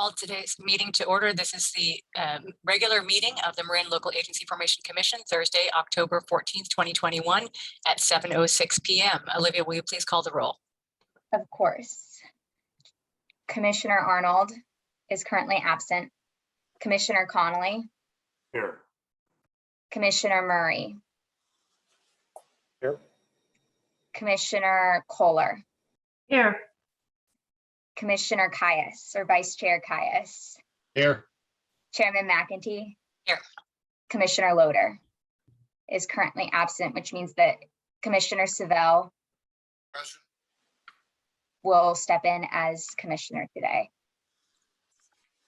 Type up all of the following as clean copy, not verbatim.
call today's meeting to order. This is the regular meeting of the Marin Local Agency Formation Commission, Thursday, October 14th, 2021 at 7:06 p.m. Olivia, will you please call the roll? Of course. Commissioner Arnold is currently absent. Commissioner Connolly. Here. Commissioner Murray. Here. Commissioner Kohler. Here. Commissioner Caius, or Vice Chair Caius. Here. Chairman McEntee. Here. Commissioner Loader is currently absent, which means that Commissioner Savell Present. will step in as commissioner today.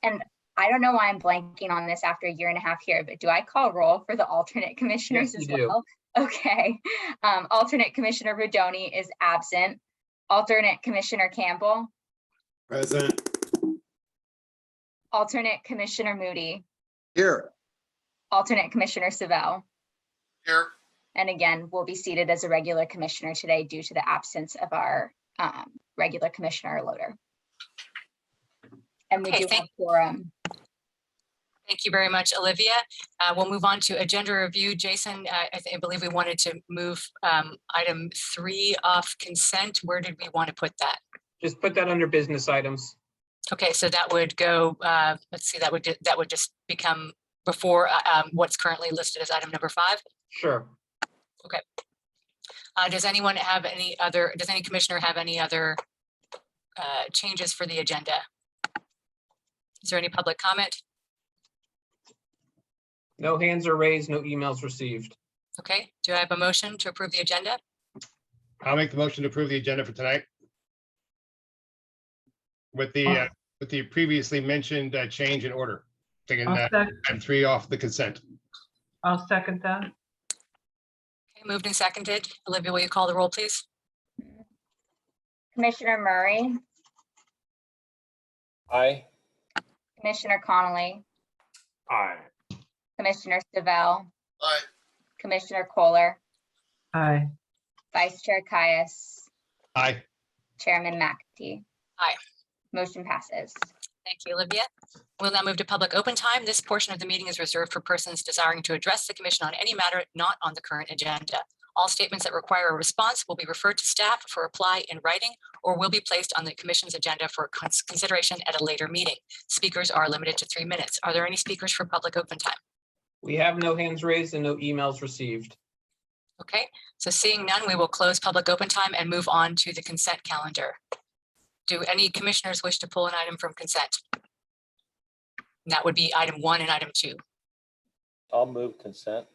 And I don't know why I'm blanking on this after a year and a half here, but do I call roll for the alternate commissioners Yes, as you do. well? Okay. Alternate Commissioner Rodoni is absent. Alternate Commissioner Campbell. Present. Alternate Commissioner Moody. Here. Alternate Commissioner Savell. Here. And again, will be seated as a regular commissioner today due to the absence of our regular commissioner Loader. And we Okay, do have quorum. Thank you very much, Olivia. We'll move on to agenda review. Jason, I believe we wanted to move item 3 off consent. Where did we want to put that? Just put that under business items. Okay, so that would go, let's see, that would just become before what's currently listed as item number 5. Sure. Okay. Does anyone have any other, does any commissioner have any other changes for the agenda? Is there any public comment? No hands are raised, no emails received. Okay, do I have a motion to approve the agenda? I'll make the motion to approve the agenda for tonight. With the previously mentioned change in order, taking item 3 off the consent. I'll second that. Okay, moved and seconded. Olivia, will you call the roll, please? Commissioner Murray, Aye. Commissioner Connolly, Aye. Commissioner Savell, Aye. Commissioner Kohler, Aye. Vice Chair Caius, Aye. Chairman McEntee. Aye. Motion passes. Thank you, Olivia. We'll now move to public open time. This portion of the meeting is reserved for persons desiring to address the commission on any matter not on the current agenda. All statements that require a response will be referred to staff for reply in writing or will be placed on the commission's agenda for consideration at a later meeting. Speakers are limited to 3 minutes. Are there any speakers for public open time? We have no hands raised and no emails received. Okay, so seeing none, we will close public open time and move on to the consent calendar. Do any commissioners wish to pull an item from consent? And that would be item 1 and item 2. I'll move consent.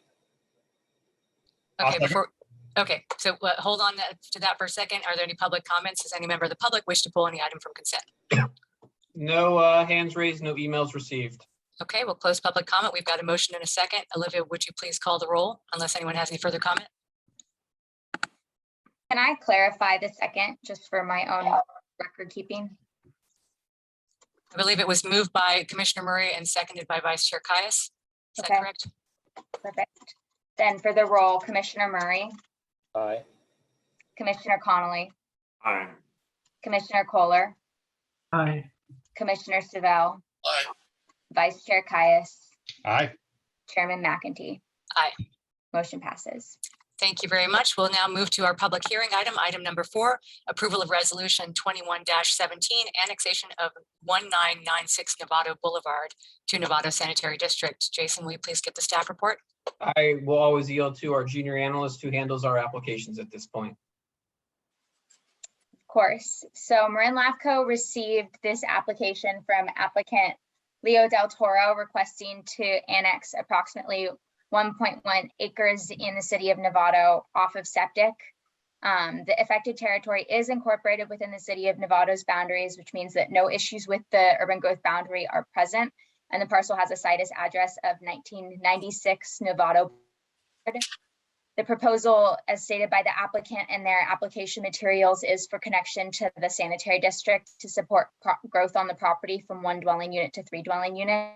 Okay, so hold on to that for a second. Are there any public comments? Does any member of the public wish to pull any item from consent? No hands raised, no emails received. Okay, we'll close public comment. We've got a motion in a second. Olivia, would you please call the roll unless anyone has any further comment? Can I clarify the second just for my own record keeping? I believe it was moved by Commissioner Murray and seconded by Vice Chair Caius. Is that Okay. correct? Perfect. Then for the roll, Commissioner Murray, Aye. Commissioner Connolly, Aye. Commissioner Kohler, Aye. Commissioner Savell, Aye. Vice Chair Caius, Aye. Chairman McEntee. Aye. Motion passes. Thank you very much. We'll now move to our public hearing item number 4, approval of resolution 21-17, annexation of 1996 Novato Boulevard to Novato Sanitary District. Jason, will you please get the staff report? I will always yield to our junior analyst who handles our applications at this point. Of course. So Marin LAFCO received this application from applicant Leo Del Toro requesting to annex approximately 1.1 acres in the city of Novato off of septic. The affected territory is incorporated within the city of Novato's boundaries, which means that no issues with the urban growth boundary are present. And the parcel has a situs address of 1996 Novato. The proposal, as stated by the applicant in their application materials, is for connection to the sanitary district to support growth on the property from 1 dwelling unit to 3 dwelling units.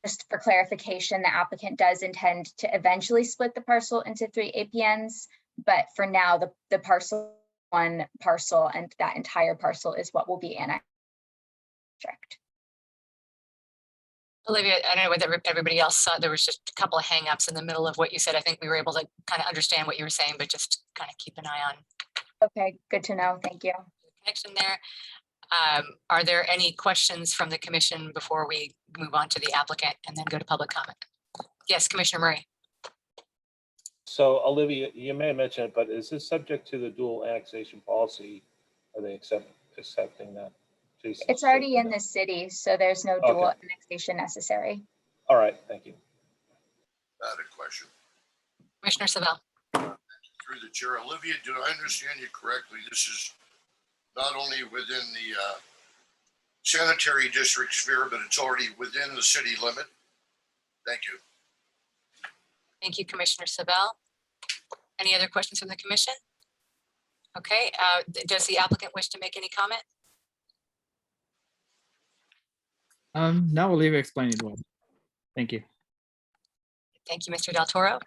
Just for clarification, the applicant does intend to eventually split the parcel into 3 APNs, but for now, the parcel, one parcel, and that entire parcel is what will be annexed. district. Olivia, I don't know whether everybody else saw, there was just a couple of hangups in the middle of what you said. I think we were able to kind of understand what you were saying, but just kind of keep an eye on Okay, good to know. Thank you. the connection there. Are there any questions from the commission before we move on to the applicant and then go to public comment? Yes, Commissioner Murray. So Olivia, you may have mentioned it, but is this subject to the dual annexation policy? Are they accepting that? Jason, It's already in the city, so there's no dual Okay. annexation necessary. All right, thank you. Got a question. Commissioner Savell. Through the chair, Olivia, do I understand you correctly? This is not only within the sanitary district sphere, but it's already within the city limit? Thank you. Thank you, Commissioner Savell. Any other questions from the commission? Okay, does the applicant wish to make any comment? No, Olivia explained it well. Thank you. Thank you, Mr. Del Toro.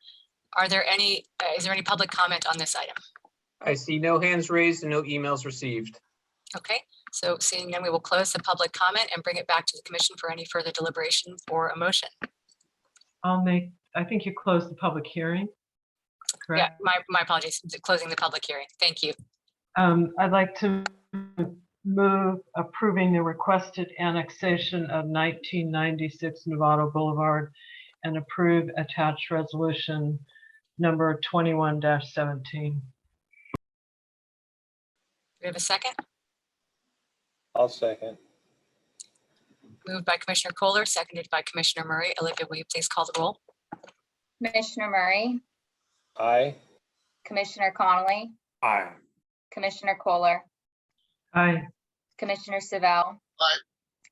Are there any, is there any public comment on this item? I see no hands raised and no emails received. Okay, so seeing none, we will close the public comment and bring it back to the commission for any further deliberation or a motion. I think you closed the public hearing, Yeah, correct? my apologies, closing the public hearing. Thank you. I'd like to move approving the requested annexation of 1996 Novato Boulevard and approve attached resolution number 21-17. Do we have a second? I'll second. Moved by Commissioner Kohler, seconded by Commissioner Murray. Olivia, will you please call the roll? Commissioner Murray, Aye. Commissioner Connolly, Aye. Commissioner Kohler, Aye. Commissioner Savell. Aye.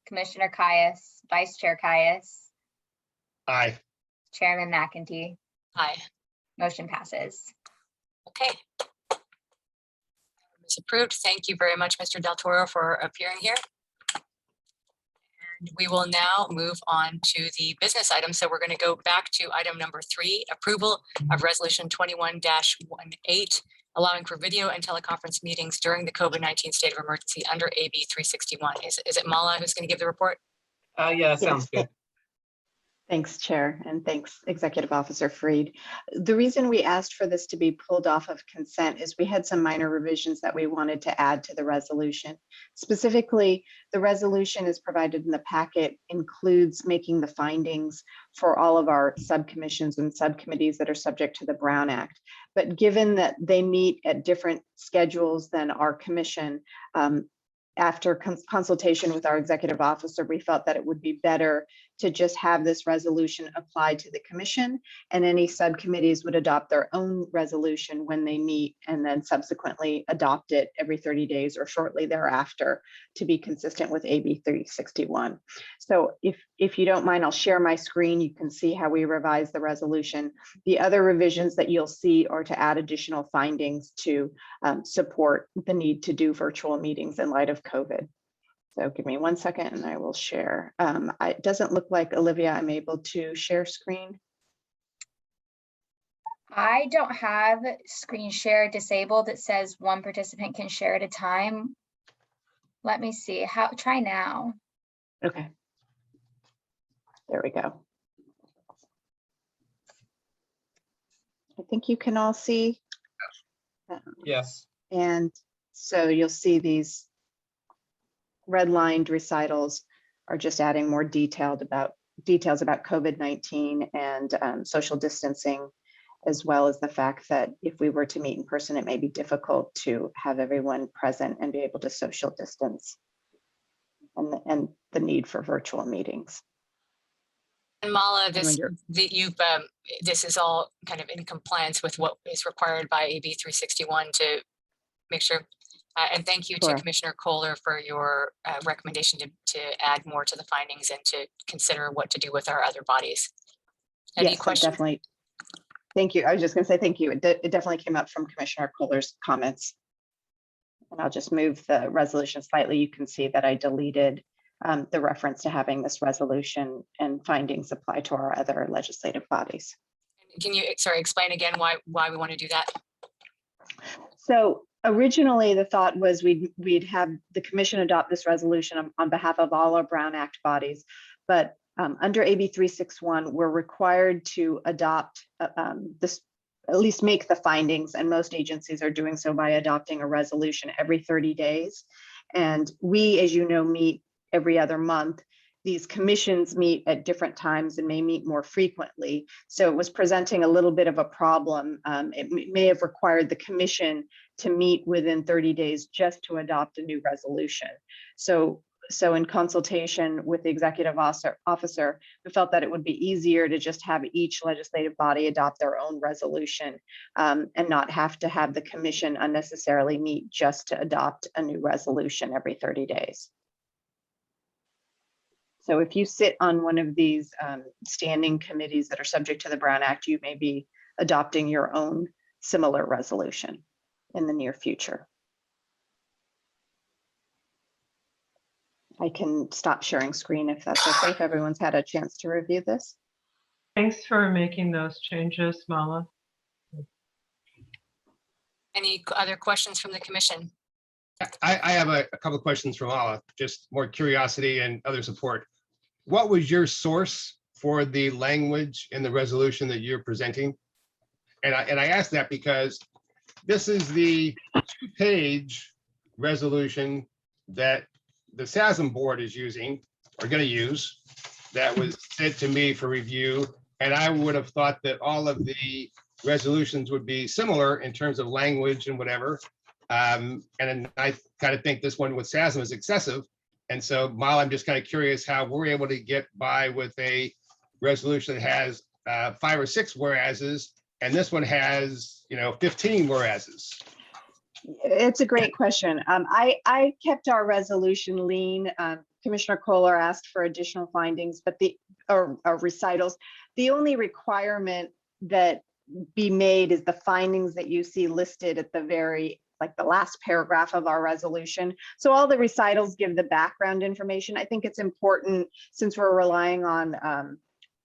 Commissioner Caius, Vice Chair Caius, Aye. Chairman McEntee. Aye. Motion passes. Okay. It's approved. Thank you very much, Mr. Del Toro, for appearing here. And we will now move on to the business item. So we're going to go back to item number 3, approval of resolution 21-18, allowing for video and teleconference meetings during the COVID-19 state of emergency under AB 361. Is it Mala who's going to give the report? Yeah, sounds good. Thanks, Chair, and thanks, Executive Officer Freed. The reason we asked for this to be pulled off of consent is we had some minor revisions that we wanted to add to the resolution. Specifically, the resolution is provided in the packet, includes making the findings for all of our subcommissions and subcommittees that are subject to the Brown Act. But given that they meet at different schedules than our commission, after consultation with our executive officer, we felt that it would be better to just have this resolution applied to the commission, and any subcommittees would adopt their own resolution when they meet and then subsequently adopt it every 30 days or shortly thereafter to be consistent with AB 361. So if you don't mind, I'll share my screen. You can see how we revised the resolution. The other revisions that you'll see are to add additional findings to support the need to do virtual meetings in light of COVID. So give me 1 second and I will share. It doesn't look like, Olivia, I'm able to share screen. I don't have screen share disabled. It says one participant can share at a time. Let me see. Try now. Okay. There we go. I think you can all see. Yes. And so you'll see these redlined recitals are just adding more details about COVID-19 and social distancing, as well as the fact that if we were to meet in person, it may be difficult to have everyone present and be able to social distance, and the need for virtual meetings. And Mala, And when this is all kind of in compliance with what is required by AB 361 to make sure. And thank you to Correct. Commissioner Kohler for your recommendation to add more to the findings and to consider what to do with our other bodies. Any Yes, questions? definitely. Thank you. I was just going to say thank you. It definitely came up from Commissioner Kohler's comments. And I'll just move the resolution slightly. You can see that I deleted the reference to having this resolution and findings apply to our other legislative bodies. Can you, explain again why we want to do that? So originally the thought was we'd have the commission adopt this resolution on behalf of all our Brown Act bodies, but under AB 361, we're required to adopt this, at least make the findings, and most agencies are doing so by adopting a resolution every 30 days. And we, as you know, meet every other month. These commissions meet at different times and may meet more frequently. So it was presenting a little bit of a problem. It may have required the commission to meet within 30 days just to adopt a new resolution. So in consultation with the executive officer, we felt that it would be easier to just have each legislative body adopt their own resolution and not have to have the commission unnecessarily meet just to adopt a new resolution every 30 days. So if you sit on one of these standing committees that are subject to the Brown Act, you may be adopting your own similar resolution in the near future. I can stop sharing screen if that's okay, if everyone's had a chance to review this. Thanks for making those changes, Mala. Any other questions from the commission? I have a couple of questions from Ala, just more curiosity and other support. What was your source for the language in the resolution that you're presenting? And I ask that because this is the 2-page resolution that the SASM board is using, or going to use, that was sent to me for review. And I would have thought that all of the resolutions would be similar in terms of language and whatever. And I kind of think this one with SASM is excessive. And so, Mal, I'm just kind of curious how we're able to get by with a resolution that has 5 or 6 whereases, and this one has, 15 whereases. It's a great question. I kept our resolution lean. Commissioner Kohler asked for additional findings, but or recitals. The only requirement that be made is the findings that you see listed at the the last paragraph of our resolution. So all the recitals give the background information. I think it's important, since we're relying on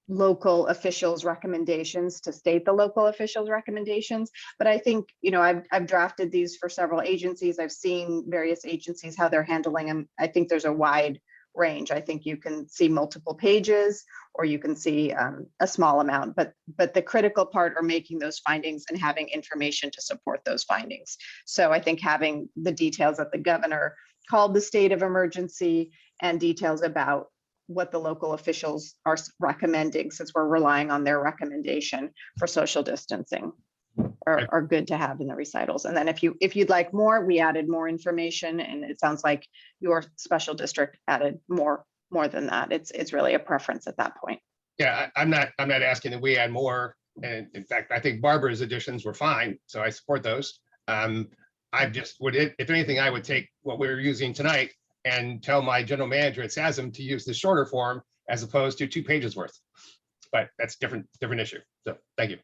local officials' recommendations, to state the local officials' recommendations. But I think, I've drafted these for several agencies. I've seen various agencies, how they're handling them. I think there's a wide range. I think you can see multiple pages, or you can see a small amount, but the critical part are making those findings and having information to support those findings. So I think having the details that the governor called the state of emergency and details about what the local officials are recommending, since we're relying on their recommendation for social distancing, are good to have in the recitals. And then if you'd like more, we added more information, and it sounds like your special district added more than that. It's really a preference at that point. Yeah, I'm not asking that we add more. And in fact, I think Barbara's additions were fine, so I support those. I just if anything, I would take what we're using tonight and tell my general manager at SASM to use the shorter form as opposed to 2 pages worth. But that's different issue. So thank you.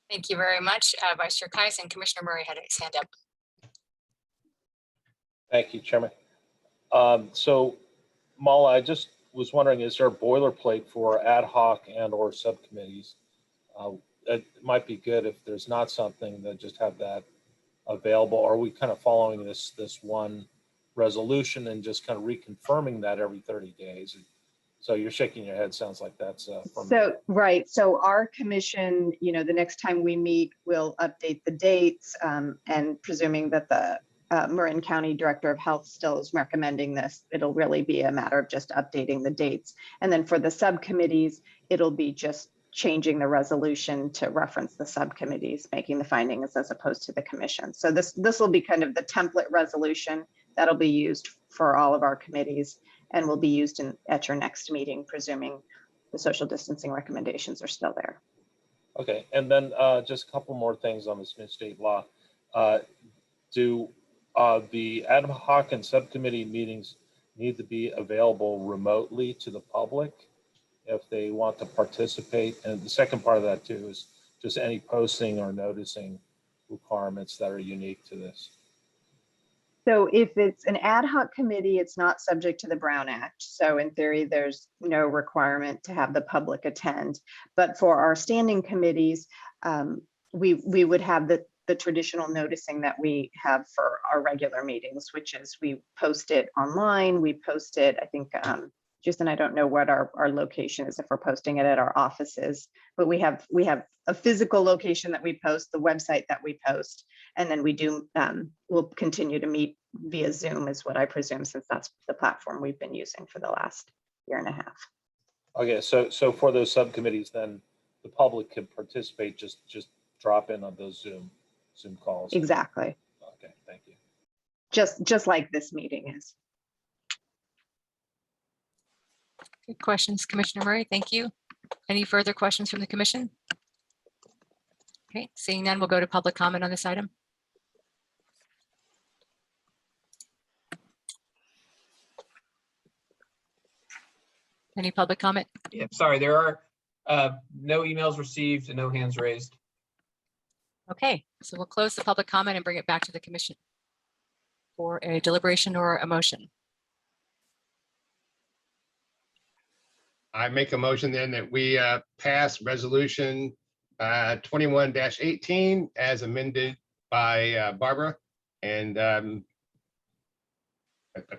Thank you very much, Vice Chair Kais, and Commissioner Murray had his hand up. Thank you, Chairman. So, Mala, I just was wondering, is there a boilerplate for ad hoc and or subcommittees? It might be good if there's not something, that just have that available. Are we kind of following this one resolution and just kind of reconfirming that every 30 days? So you're shaking your head, sounds like that's right. So our commission, the next time we meet, we'll update the dates, and presuming that the Marin County Director of Health still is recommending this, it'll really be a matter of just updating the dates. And then for the subcommittees, it'll be just changing the resolution to reference the subcommittees, making the findings as opposed to the commission. So this will be kind of the template resolution that'll be used for all of our committees, and will be used at your next meeting, presuming the social distancing recommendations are still there. Okay, and then just a couple more things on this new state law. Do the ad hoc and subcommittee meetings need to be available remotely to the public if they want to participate? And the second part of that too is just any posting or noticing requirements that are unique to this. So if it's an ad hoc committee, it's not subject to the Brown Act. So in theory, there's no requirement to have the public attend. But for our standing committees, we would have the traditional noticing that we have for our regular meetings, which is we post it online, we post it, I think, Jason, I don't know what our location is if we're posting it at our offices, but we have a physical location that we post, the website that we post, and then we do, we'll continue to meet via Zoom is what I presume, since that's the platform we've been using for the last year and a half. Okay, so for those subcommittees, then the public can participate, just drop in on those Zoom calls. Exactly. Okay, thank you. Just like this meeting is. Good questions, Commissioner Murray. Thank you. Any further questions from the commission? Okay, seeing none, we'll go to public comment on this item. Any public comment? Yeah, sorry, there are no emails received and no hands raised. Okay, so we'll close the public comment and bring it back to the commission for a deliberation or a motion. I make a motion then that we pass resolution 21-18 as amended by Barbara. And that's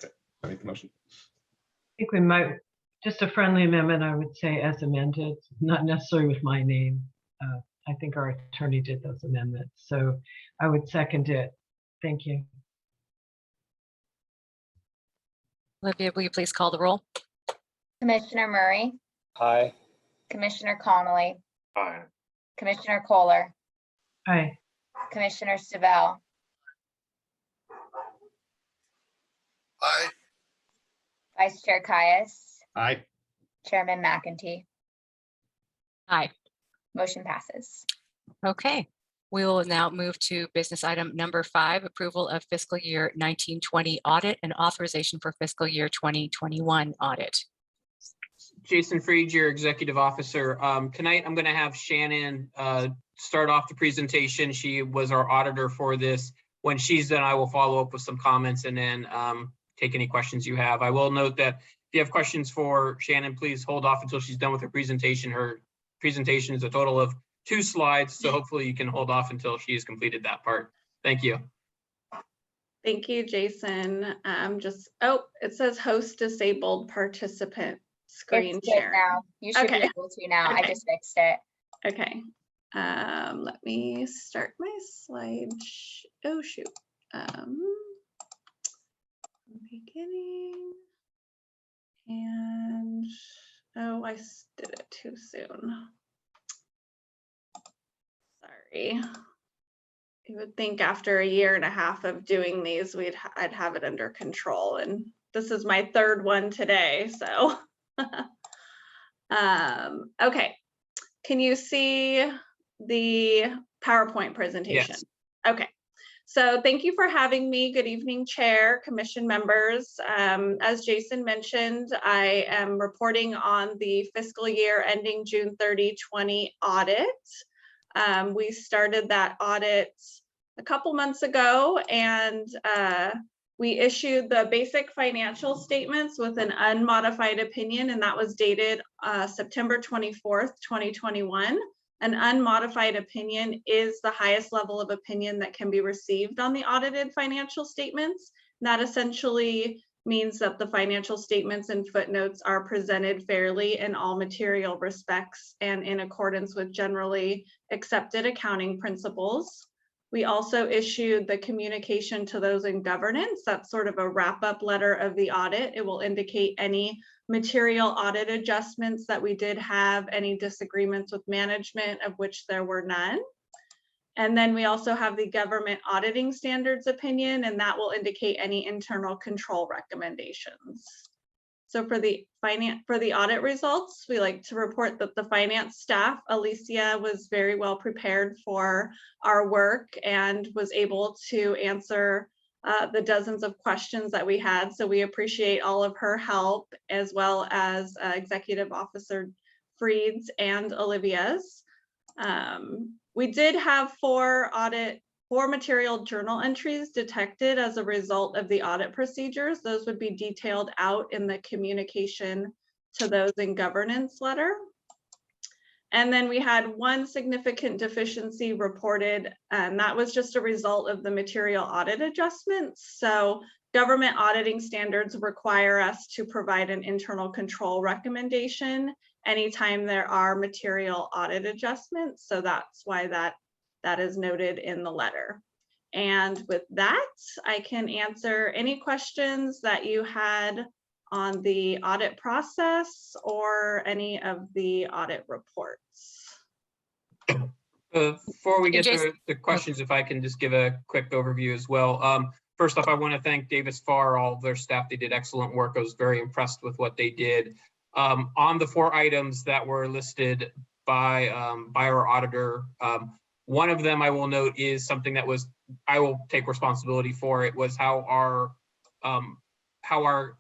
it. I make the motion. I think we might, just a friendly amendment, I would say as amended, not necessarily with my name. I think our attorney did those amendments, so I would second it. Thank you. Olivia, will you please call the roll? Commissioner Murray, Aye. Commissioner Connolly, Aye. Commissioner Kohler, Aye. Commissioner Stivell, Aye. Vice Chair Caius, Aye. Chairman McEntee. Aye. Motion passes. Okay, we will now move to business item number 5, approval of fiscal year 1920 audit and authorization for fiscal year 2021 audit. Jason Fried, your executive officer. Tonight, I'm going to have Shannon start off the presentation. She was our auditor for this. When she's done, I will follow up with some comments and then take any questions you have. I will note that if you have questions for Shannon, please hold off until she's done with her presentation. Her presentation is a total of 2 slides, so hopefully you can hold off until she has completed that part. Thank you. Thank you, Jason. It says host disabled participant screen It's good share. now. You should be Okay. able to now. I Okay. just fixed it. Okay. Let me start my slide. Oh shoot. Beginning. And oh, I did it too soon. Sorry. You would think after a year and a half of doing these, I'd have it under control, and this is my 3rd one today. So, okay. Can you see the PowerPoint presentation? Yes. Okay. So thank you for having me. Good evening, Chair, Commission members. As Jason mentioned, I am reporting on the fiscal year ending June 30, 2020 audit. We started that audit a couple months ago, and we issued the basic financial statements with an unmodified opinion, and that was dated September 24th, 2021. An unmodified opinion is the highest level of opinion that can be received on the audited financial statements. That essentially means that the financial statements and footnotes are presented fairly in all material respects and in accordance with generally accepted accounting principles. We also issued the communication to those in governance. That's sort of a wrap-up letter of the audit. It will indicate any material audit adjustments that we did have, any disagreements with management, of which there were none. And then we also have the government auditing standards opinion, and that will indicate any internal control recommendations. So for the audit results, we like to report that the finance staff, Alicia, was very well prepared for our work and was able to answer the dozens of questions that we had. So we appreciate all of her help, as well as Executive Officer Fried's and Olivia's. We did have 4 material journal entries detected as a result of the audit procedures. Those would be detailed out in the communication to those in governance letter. And then we had one significant deficiency reported, and that was just a result of the material audit adjustments. So government auditing standards require us to provide an internal control recommendation anytime there are material audit adjustments. So that's why that is noted in the letter. And with that, I can answer any questions that you had on the audit process or any of the audit reports. Before we get Jason- to the questions, if I can just give a quick overview as well. First off, I want to thank Davis Farr, all of their staff. They did excellent work. I was very impressed with what they did. On the 4 items that were listed by our auditor, one of them I will note is something that was, I will take responsibility for. It was how our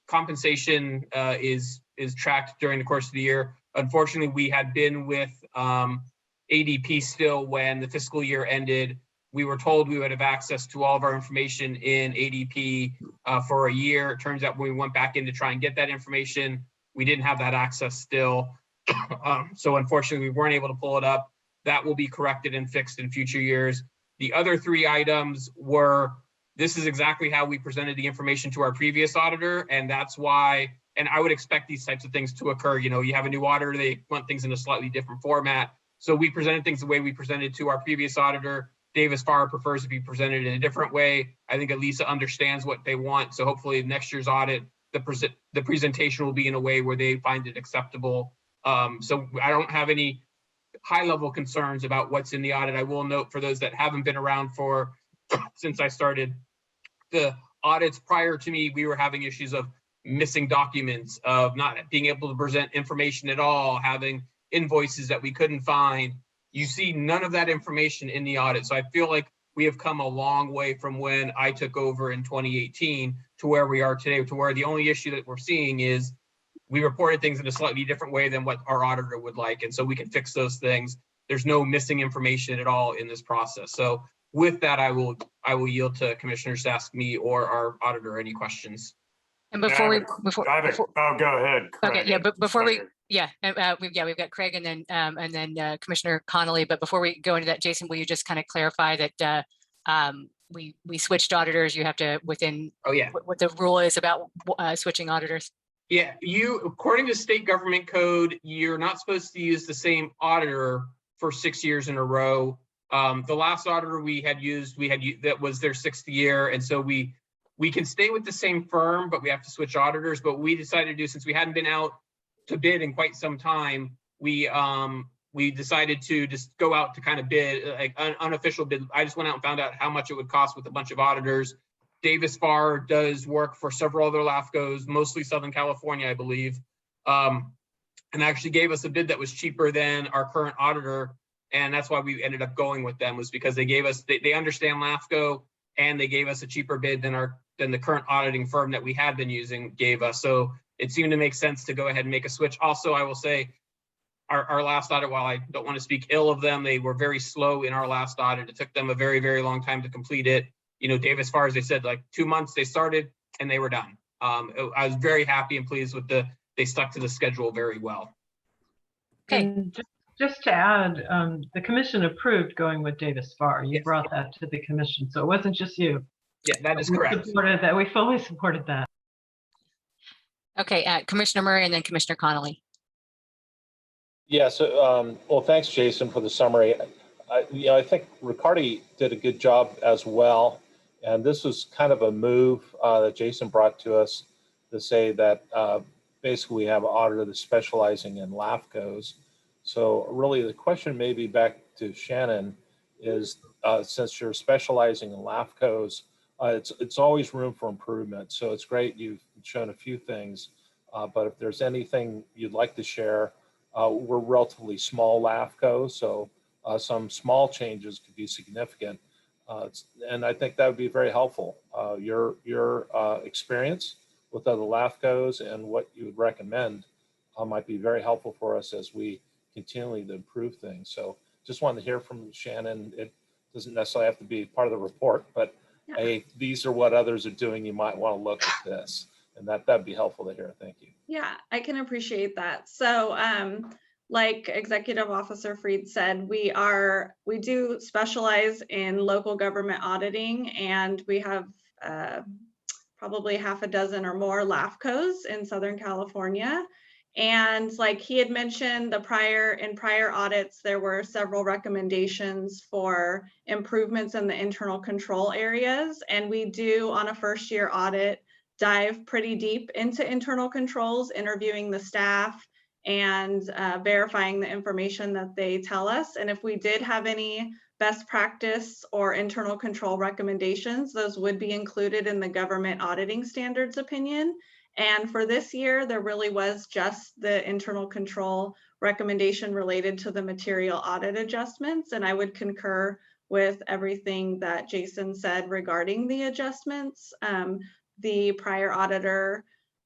compensation is tracked during the course of the year. Unfortunately, we had been with ADP still when the fiscal year ended. We were told we would have access to all of our information in ADP for a year. It turns out when we went back in to try and get that information, we didn't have that access still. So unfortunately, we weren't able to pull it up. That will be corrected and fixed in future years. The other 3 items were, this is exactly how we presented the information to our previous auditor, and that's why, and I would expect these types of things to occur. You know, you have a new auditor, they want things in a slightly different format. So we presented things the way we presented to our previous auditor. Davis Farr prefers to be presented in a different way. I think Elisa understands what they want. So hopefully next year's audit, the presentation will be in a way where they find it acceptable. So I don't have any high-level concerns about what's in the audit. I will note for those that haven't been around for since I started the audits prior to me, we were having issues of missing documents, of not being able to present information at all, having invoices that we couldn't find. You see none of that information in the audit. So I feel like we have come a long way from when I took over in 2018 to where we are today, to where the only issue that we're seeing is we reported things in a slightly different way than what our auditor would like. And so we can fix those things. There's no missing information at all in this process. So with that, I will yield to commissioners to ask me or our auditor any questions. And before we, Oh, go ahead. okay, Craig. yeah, but before we, Second. we've got Craig and then Commissioner Connolly. But before we go into that, Jason, will you just kind of clarify that we switched auditors? You have to within what the rule is about switching auditors. Yeah, according to state government code, you're not supposed to use the same auditor for 6 years in a row. The last auditor we had used, that was their 6th year, and so we can stay with the same firm, but we have to switch auditors. But we decided to do, since we hadn't been out to bid in quite some time, we decided to just go out to kind of bid, like an unofficial bid. I just went out and found out how much it would cost with a bunch of auditors. Davis Farr does work for several other LAFCOs, mostly Southern California, I believe, and actually gave us a bid that was cheaper than our current auditor. And that's why we ended up going with them, was because they gave us, they understand LAFCO, and they gave us a cheaper bid than the current auditing firm that we had been using gave us. So it seemed to make sense to go ahead and make a switch. Also, I will say our last audit, while I don't want to speak ill of them, they were very slow in our last audit. It took them a very, very long time to complete it. You know, Davis Farr, as they said, like 2 months they started and they were done. I was very happy and pleased with they stuck to the schedule very well. Okay. And just to add, the commission approved going with Davis Farr. You brought that to the commission, so it wasn't just you. Yeah, that is correct. We fully supported that. Okay, Commissioner Murray and then Commissioner Connolly. Yeah, so, well, thanks, Jason, for the summary. I think Riccardi did a good job as well. And this was kind of a move that Jason brought to us to say that basically we have an auditor that's specializing in LAFCOs. So really the question maybe back to Shannon is, since you're specializing in LAFCOs, it's always room for improvement. So it's great you've shown a few things, but if there's anything you'd like to share, we're relatively small LAFCO, so some small changes could be significant. And I think that would be very helpful. Your experience with other LAFCOs and what you would recommend might be very helpful for us as we continually to improve things. So just wanted to hear from Shannon. It doesn't necessarily have to be part of the report, but hey, these are what others are doing. You might want to look at this, and that'd be helpful to hear. Thank you. Yeah, I can appreciate that. So like Executive Officer Freed said, we do specialize in local government auditing, and we have probably half a dozen or more LAFCOs in Southern California. And like he had mentioned, in prior audits, there were several recommendations for improvements in the internal control areas. And we do, on a first-year audit, dive pretty deep into internal controls, interviewing the staff and verifying the information that they tell us. And if we did have any best practice or internal control recommendations, those would be included in the government auditing standards opinion. And for this year, there really was just the internal control recommendation related to the material audit adjustments. And I would concur with everything that Jason said regarding the adjustments. The prior auditor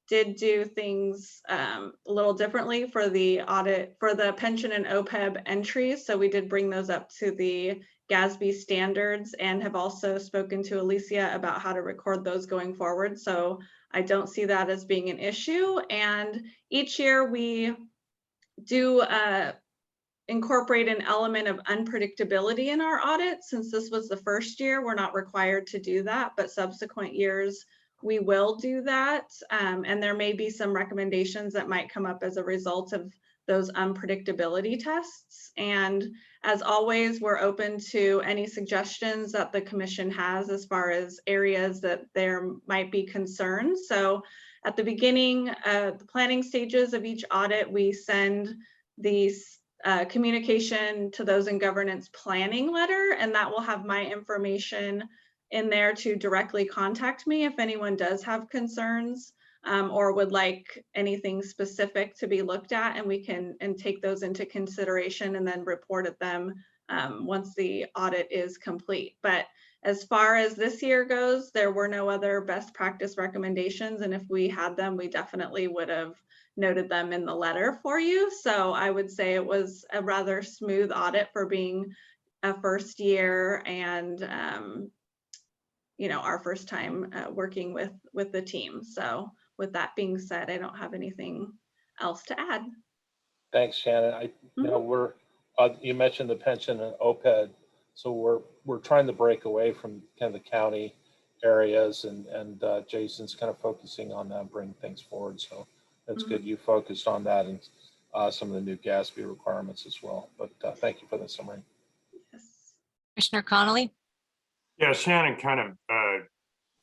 did do things a little differently for the audit for the pension and OPEB entries. So we did bring those up to the GASB standards and have also spoken to Alicia about how to record those going forward. So I don't see that as being an issue. And each year we do incorporate an element of unpredictability in our audit. Since this was the first year, we're not required to do that, but subsequent years we will do that. And there may be some recommendations that might come up as a result of those unpredictability tests. And as always, we're open to any suggestions that the commission has as far as areas that there might be concerns. So at the beginning, the planning stages of each audit, we send these communication to those in governance planning letter, and that will have my information in there to directly contact me if anyone does have concerns or would like anything specific to be looked at, and we can take those into consideration and then report at them once the audit is complete. But as far as this year goes, there were no other best practice recommendations, and if we had them, we definitely would have noted them in the letter for you. So I would say it was a rather smooth audit for being a first year and you know, our first time working with the team. So with that being said, I don't have anything else to add. Thanks, Shannon. You know, you mentioned the pension and OPED, so we're trying to break away from kind of the county areas, and Jason's kind of focusing on that, bring things forward. So that's good. You focused on that and some of the new GASB requirements as well. But thank you for the summary. Yes. Commissioner Connolly? Yeah, Shannon kind of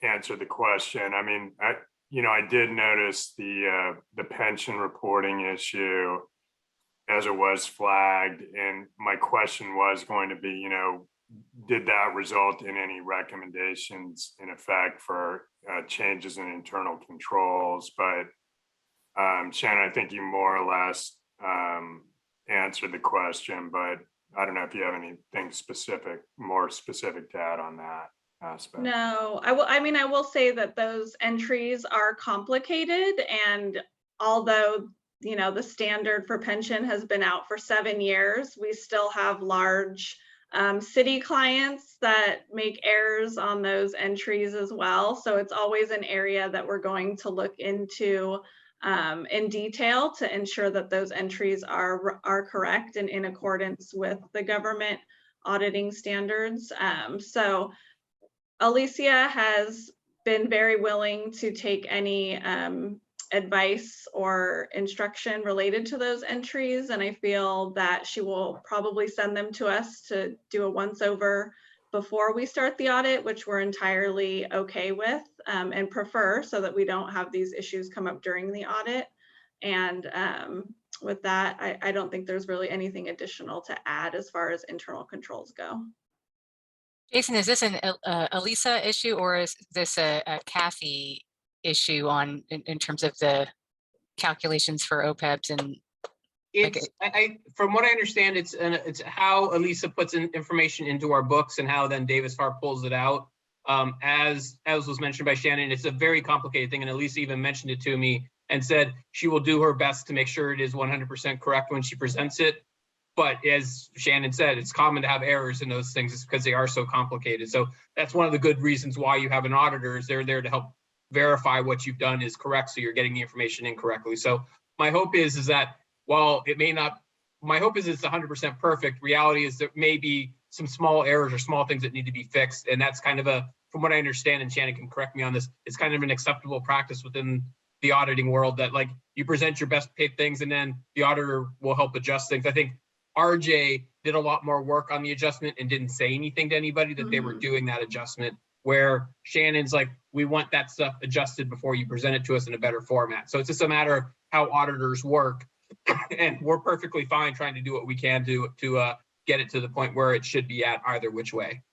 answered the question. I mean, I did notice the pension reporting issue as it was flagged, and my question was going to be, you know, did that result in any recommendations in effect for changes in internal controls? But Shannon, I think you more or less answered the question, but I don't know if you have anything more specific to add on that aspect. No, I will say that those entries are complicated, and although, you know, the standard for pension has been out for 7 years, we still have large city clients that make errors on those entries as well. So it's always an area that we're going to look into in detail to ensure that those entries are correct and in accordance with the government auditing standards. So Alicia has been very willing to take any advice or instruction related to those entries, and I feel that she will probably send them to us to do a once over before we start the audit, which we're entirely okay with and prefer, so that we don't have these issues come up during the audit. And with that, I don't think there's really anything additional to add as far as internal controls go. Jason, is this an Elisa issue, or is this a Kathy issue in terms of the calculations for OPEBs? And It's from what I understand, it's how Elisa puts in information into our books and how then Davis Farr pulls it out. As was mentioned by Shannon, it's a very complicated thing, and Elisa even mentioned it to me and said she will do her best to make sure it is 100% correct when she presents it. But as Shannon said, it's common to have errors in those things. It's because they are so complicated. So that's one of the good reasons why you have an auditor, is they're there to help verify what you've done is correct, so you're getting the information in correctly. So my hope is that while it may not my hope is it's 100% perfect. Reality is there may be some small errors or small things that need to be fixed. And that's kind of from what I understand, and Shannon can correct me on this, it's kind of an acceptable practice within the auditing world that like you present your best paid things and then the auditor will help adjust things. I think RJ did a lot more work on the adjustment and didn't say anything to anybody that they were doing that adjustment, where Shannon's like, we want that stuff adjusted before you present it to us in a better format. So it's just a matter of how auditors work. And we're perfectly fine trying to do what we can to get it to the point where it should be at either which way.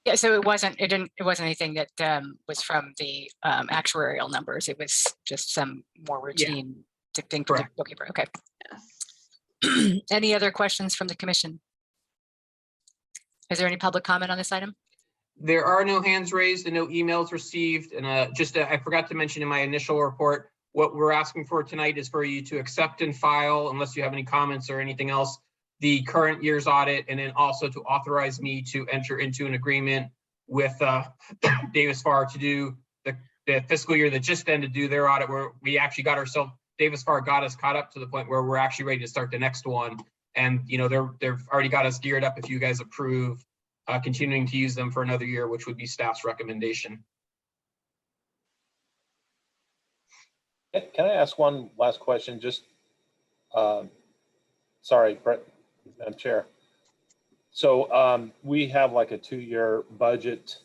Yeah, so it wasn't anything that was from the actuarial numbers. It was just some more routine thing. Correct. Okay. Yes. Any other questions from the commission? Is there any public comment on this item? There are no hands raised and no emails received. And I forgot to mention in my initial report, what we're asking for tonight is for you to accept and file, unless you have any comments or anything else, the current year's audit, and then also to authorize me to enter into an agreement with Davis Farr to do the fiscal year that just ended, do their audit, where we actually got ourselves, Davis Farr got us caught up to the point where we're actually ready to start the next one. And they've already got us geared up if you guys approve continuing to use them for another year, which would be staff's recommendation. Can I ask one last question? Just, sorry, Brett, Madam Chair. So we have like a 2-year budget.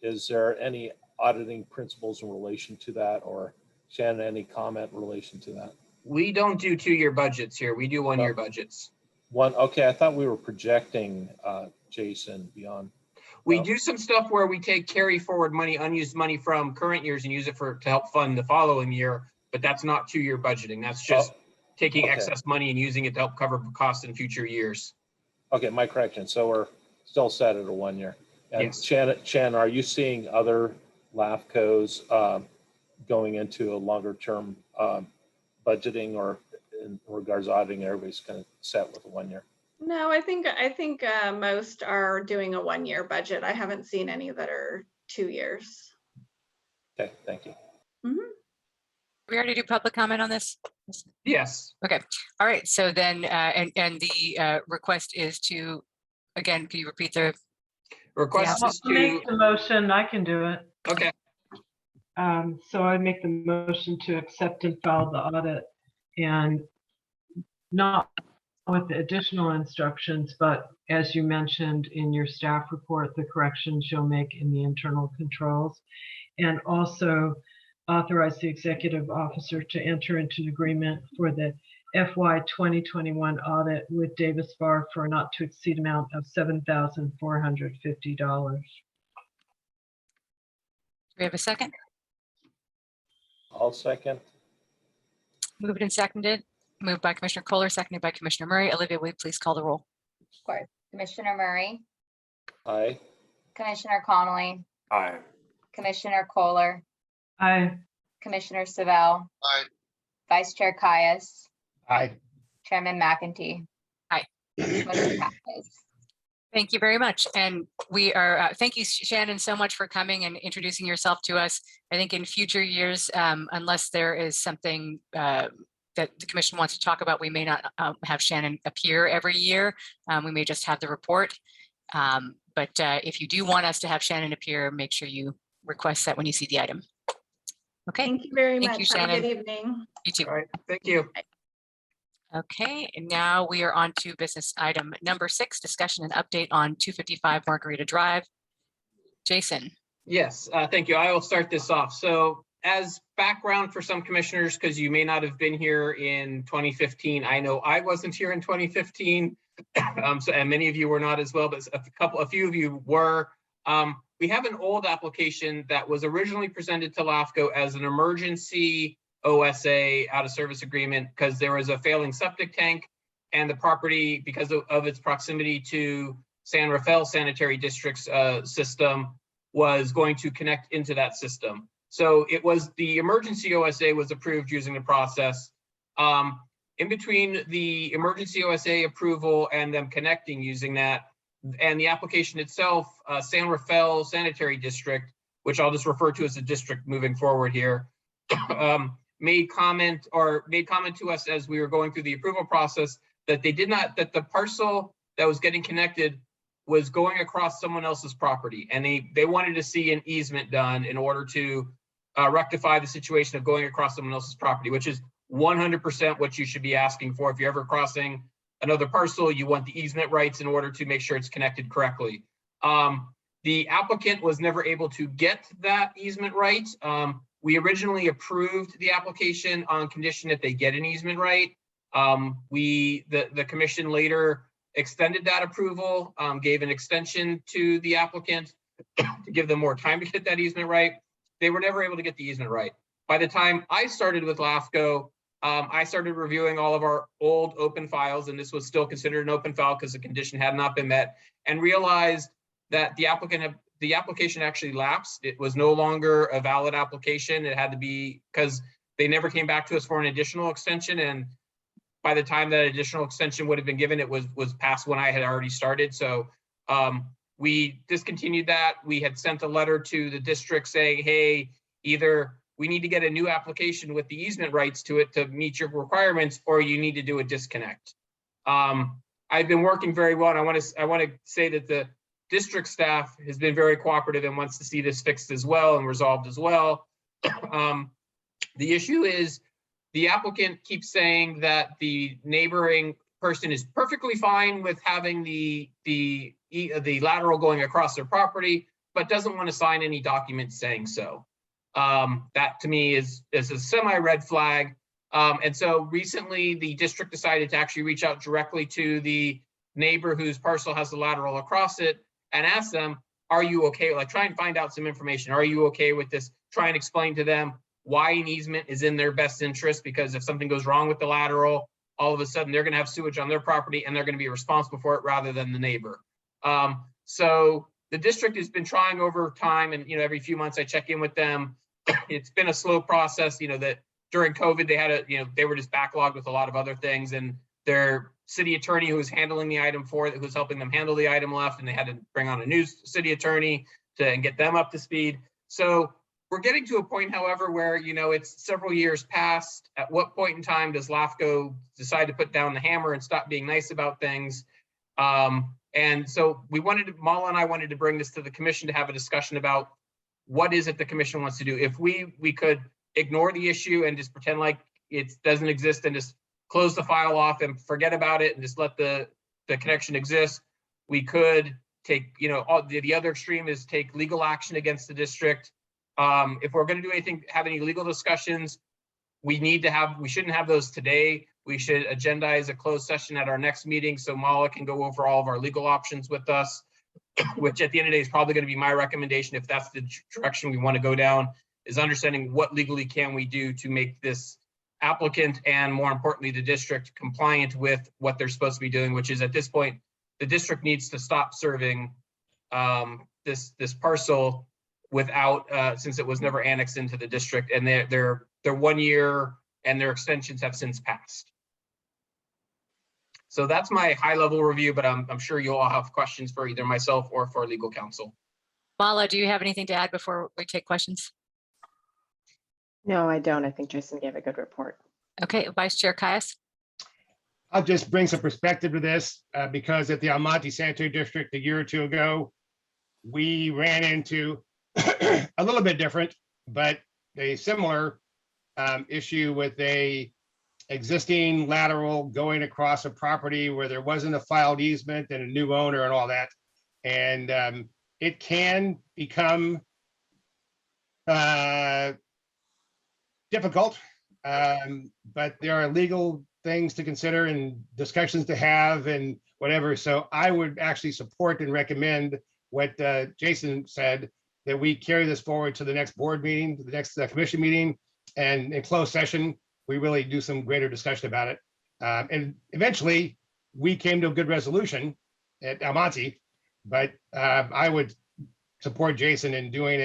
Is there any auditing principles in relation to that, or Shannon, any comment in relation to that? We don't do 2-year budgets here. We do 1-year budgets. Okay, I thought we were projecting, Jason, beyond. We do some stuff where we take carry forward money, unused money from current years and use it to help fund the following year, but that's not 2-year budgeting. That's just taking excess money and using it to help cover costs in future years. Okay, my correction. So we're still set at a 1 year. And yes. Shannon, are you seeing other LAFCOs going into a longer term budgeting, or in regards to auditing, everybody's kind of set with a 1 year? No, I think most are doing a 1-year budget. I haven't seen any that are 2 years. Okay, thank you. We already do public comment on this? Yes. Okay. All right. So then, and the request is to, again, can you repeat the request? Is to make the motion. I can do it. Okay. So I make the motion to accept and file the audit, and not with the additional instructions, but as you mentioned in your staff report, the corrections you'll make in the internal controls, and also authorize the executive officer to enter into an agreement for the FY 2021 audit with Davis Farr for a not to exceed amount of $7,450. We have a second? I'll second. Moved and seconded. Moved by Commissioner Kohler, seconded by Commissioner Murray. Olivia, will you please call the roll? Of course. Commissioner Murray, Aye. Commissioner Connolly, Aye. Commissioner Kohler, Aye. Commissioner Savell, Aye. Vice Chair Caius, Aye. Chairman McEntee. Aye. Motion passes. Thank you very much. And we are, thank you, Shannon, so much for coming and introducing yourself to us. I think in future years, unless there is something that the commission wants to talk about, we may not have Shannon appear every year. We may just have the report. But if you do want us to have Shannon appear, make sure you request that when you see the item. Okay. Thank you very Thank much. you, Have Shannon. a good evening. You too. All right. Thank you. Okay, and now we are on to business item number 6, discussion and update on 255 Margarita Drive. Jason. Yes, thank you. I will start this off. So as background for some commissioners, because you may not have been here in 2015, I know I wasn't here in 2015, and many of you were not as well, but a few of you were. We have an old application that was originally presented to LAFCO as an emergency OSA out of service agreement because there was a failing septic tank, and the property, because of its proximity to San Rafael Sanitary District's system, was going to connect into that system. So it was the emergency OSA was approved using the process. In between the emergency OSA approval and them connecting using that, and the application itself, San Rafael Sanitary District, which I'll just refer to as a district moving forward here, made comment to us as we were going through the approval process that that the parcel that was getting connected was going across someone else's property, and they wanted to see an easement done in order to rectify the situation of going across someone else's property, which is 100% what you should be asking for. If you're ever crossing another parcel, you want the easement rights in order to make sure it's connected correctly. The applicant was never able to get that easement right. We originally approved the application on condition that they get an easement right. The commission later extended that approval, gave an extension to the applicant to give them more time to get that easement right. They were never able to get the easement right. By the time I started with LAFCO, I started reviewing all of our old open files, and this was still considered an open file because the condition had not been met, and realized that the application actually lapsed. It was no longer a valid application. It had to be, because they never came back to us for an additional extension, and by the time that additional extension would have been given, it was past when I had already started. So we discontinued that. We had sent a letter to the district saying, hey, either we need to get a new application with the easement rights to it to meet your requirements, or you need to do a disconnect. I've been working very well, and I want to say that the district staff has been very cooperative and wants to see this fixed as well and resolved as well. The issue is the applicant keeps saying that the neighboring person is perfectly fine with having the lateral going across their property, but doesn't want to sign any documents saying so. That to me is a semi-red flag. And so recently the district decided to actually reach out directly to the neighbor whose parcel has the lateral across it and ask them, are you okay? Like, try and find out some information. Are you okay with this? Try and explain to them why an easement is in their best interest, because if something goes wrong with the lateral, all of a sudden they're going to have sewage on their property and they're going to be responsible for it rather than the neighbor. So the district has been trying over time, and every few months I check in with them. It's been a slow process. That during COVID they had they were just backlogged with a lot of other things, and their city attorney who was handling the item who was helping them handle the item left, and they had to bring on a new city attorney and get them up to speed. So we're getting to a point, however, where it's several years past. At what point in time does LAFCO decide to put down the hammer and stop being nice about things? And so Mala and I wanted to bring this to the commission to have a discussion about what is it the commission wants to do. If we could ignore the issue and just pretend like it doesn't exist and just close the file off and forget about it and just let the connection exist. We could take, the other extreme is take legal action against the district. If we're going to do anything, have any legal discussions, we shouldn't have those today. We should agendize a closed session at our next meeting so Mala can go over all of our legal options with us, which at the end of the day is probably going to be my recommendation if that's the direction we want to go down, is understanding what legally can we do to make this applicant and more importantly the district compliant with what they're supposed to be doing, which is at this point the district needs to stop serving this parcel without since it was never annexed into the district, and their 1 year and their extensions have since passed. So that's my high level review, but I'm sure you'll all have questions for either myself or for legal counsel. Mala, do you have anything to add before we take questions? No, I don't. I think Jason gave a good report. Okay, Vice Chair Caius. I'll just bring some perspective to this because at the Almonte Sanitary District a year or two ago, we ran into a little bit different, but a similar issue with a existing lateral going across a property where there wasn't a filed easement and a new owner and all that. And it can become difficult, but there are legal things to consider and discussions to have and whatever. So I would actually support and recommend what Jason said, that we carry this forward to the next board meeting, to the next commission meeting, and in closed session, we really do some greater discussion about it. And eventually we came to a good resolution at Almonte, but I would support Jason in doing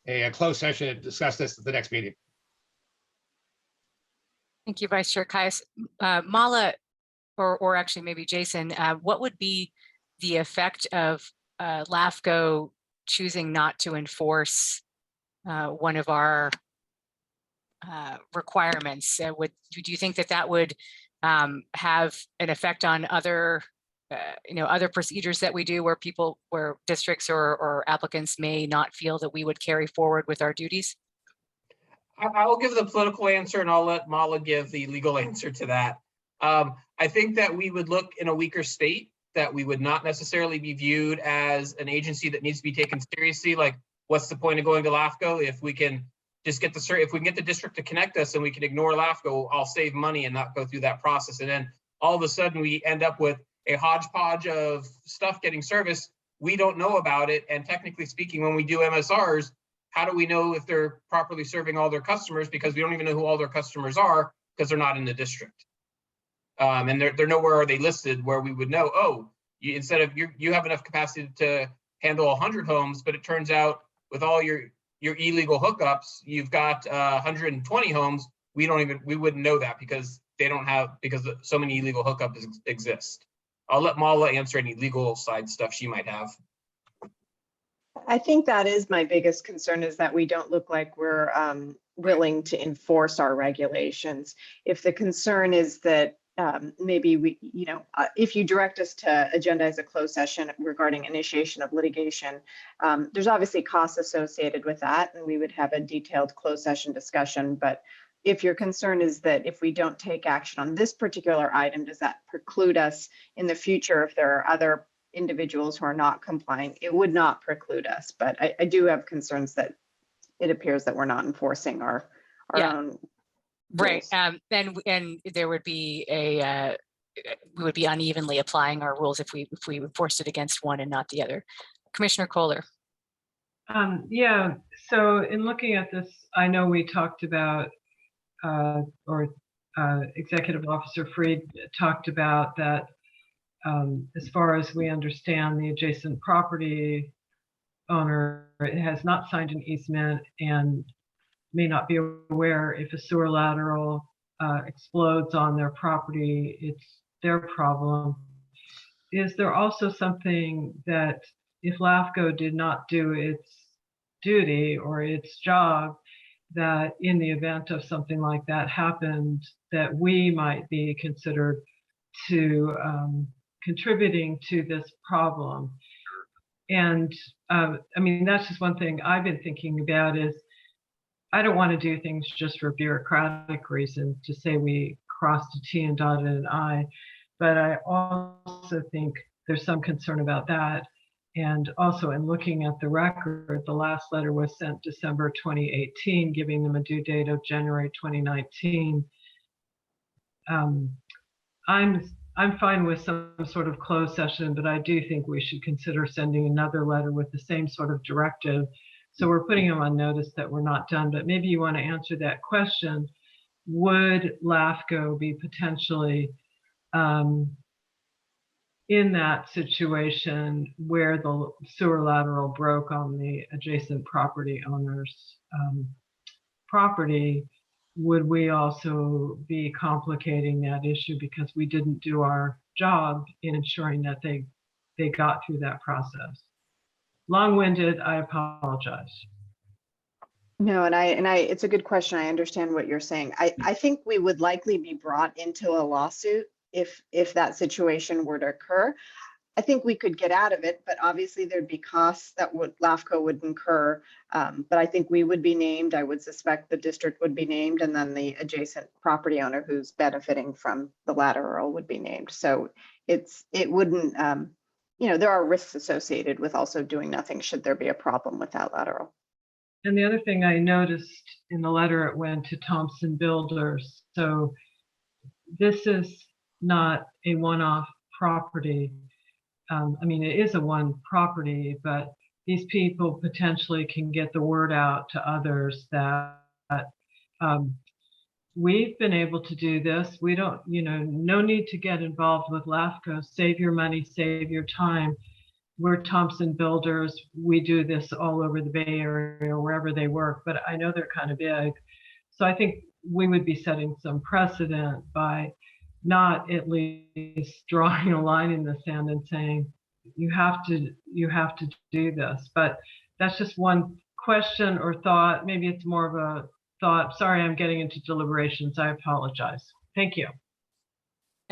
a closed session to discuss this at the next meeting. Thank you, Vice Chair Caius. Mala, or actually maybe Jason, what would be the effect of LAFCO choosing not to enforce one of our requirements? Do you think that would have an effect on other, other procedures that we do where districts or applicants may not feel that we would carry forward with our duties? I will give the political answer and I'll let Mala give the legal answer to that. I think that we would look in a weaker state, that we would not necessarily be viewed as an agency that needs to be taken seriously. Like, what's the point of going to LAFCO if we can just get if we can get the district to connect us and we can ignore LAFCO, I'll save money and not go through that process. And then all of a sudden we end up with a hodgepodge of stuff getting service. We don't know about it. And technically speaking, when we do MSRs, how do we know if they're properly serving all their customers? Because we don't even know who all their customers are because they're not in the district. And they're nowhere are they listed where we would know, oh, instead of you have enough capacity to handle 100 homes, but it turns out with all your illegal hookups, you've got 120 homes. We wouldn't know that because because so many illegal hookups exist. I'll let Mala answer any legal side stuff she might have. I think that is my biggest concern, is that we don't look like we're willing to enforce our regulations. If the concern is that maybe we, if you direct us to agendize a closed session regarding initiation of litigation, there's obviously costs associated with that, and we would have a detailed closed session discussion. But if your concern is that if we don't take action on this particular item, does that preclude us in the future if there are other individuals who are not complying? It would not preclude us, but I do have concerns that it appears that we're not enforcing our own. Right. rules. And there would be we would be unevenly applying our rules if we enforced it against one and not the other. Commissioner Kohler. Yeah, so in looking at this, I know we talked about, Executive Officer Freed talked about that as far as we understand, the adjacent property owner has not signed an easement and may not be aware if a sewer lateral explodes on their property, it's their problem. Is there also something that if LAFCO did not do its duty or its job, that in the event of something like that happened, that we might be considered to contributing to this problem? And I mean, that's just one thing I've been thinking about is I don't want to do things just for bureaucratic reasons to say we crossed a T and dotted an I, but I also think there's some concern about that. And also in looking at the record, the last letter was sent December 2018, giving them a due date of January 2019. I'm fine with some sort of closed session, but I do think we should consider sending another letter with the same sort of directive. So we're putting them on notice that we're not done, but maybe you want to answer that question. Would LAFCO be potentially in that situation where the sewer lateral broke on the adjacent property owner's property? Would we also be complicating that issue because we didn't do our job in ensuring that they got through that process? Long-winded, I apologize. No, and it's a good question. I understand what you're saying. I think we would likely be brought into a lawsuit if that situation were to occur. I think we could get out of it, but obviously there'd be costs that LAFCO would incur. But I think we would be named. I would suspect the district would be named, and then the adjacent property owner who's benefiting from the lateral would be named. So it wouldn't, there are risks associated with also doing nothing should there be a problem with that lateral. And the other thing I noticed in the letter, it went to Thompson Builders. So this is not a one-off property. I mean, it is a one property, but these people potentially can get the word out to others that we've been able to do this. We don't, no need to get involved with LAFCO. Save your money, save your time. We're Thompson Builders. We do this all over the Bay Area, wherever they work, but I know they're kind of big. So I think we would be setting some precedent by not at least drawing a line in the sand and saying, you have to do this. But that's just one question or thought. Maybe it's more of a thought. Sorry, I'm getting into deliberations. I apologize. Thank you.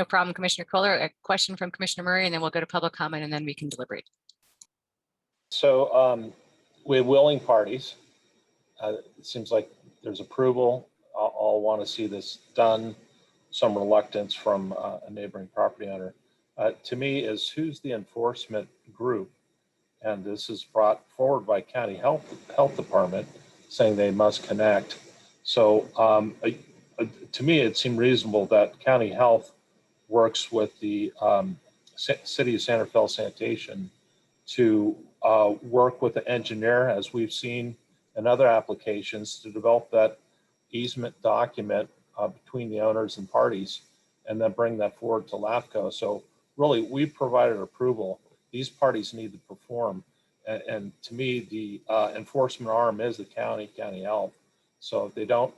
No problem, Commissioner Kohler. A question from Commissioner Murray, and then we'll go to public comment, and then we can deliberate. So we have willing parties. It seems like there's approval. All want to see this done. Some reluctance from a neighboring property owner. To me, is who's the enforcement group? And this is brought forward by County Health Department saying they must connect. So to me, it seemed reasonable that County Health works with the City of Santa Fe Sanitation to work with the engineer, as we've seen in other applications, to develop that easement document between the owners and parties, and then bring that forward to LAFCO. So really, we've provided approval. These parties need to perform. And to me, the enforcement arm is the county health. So if they don't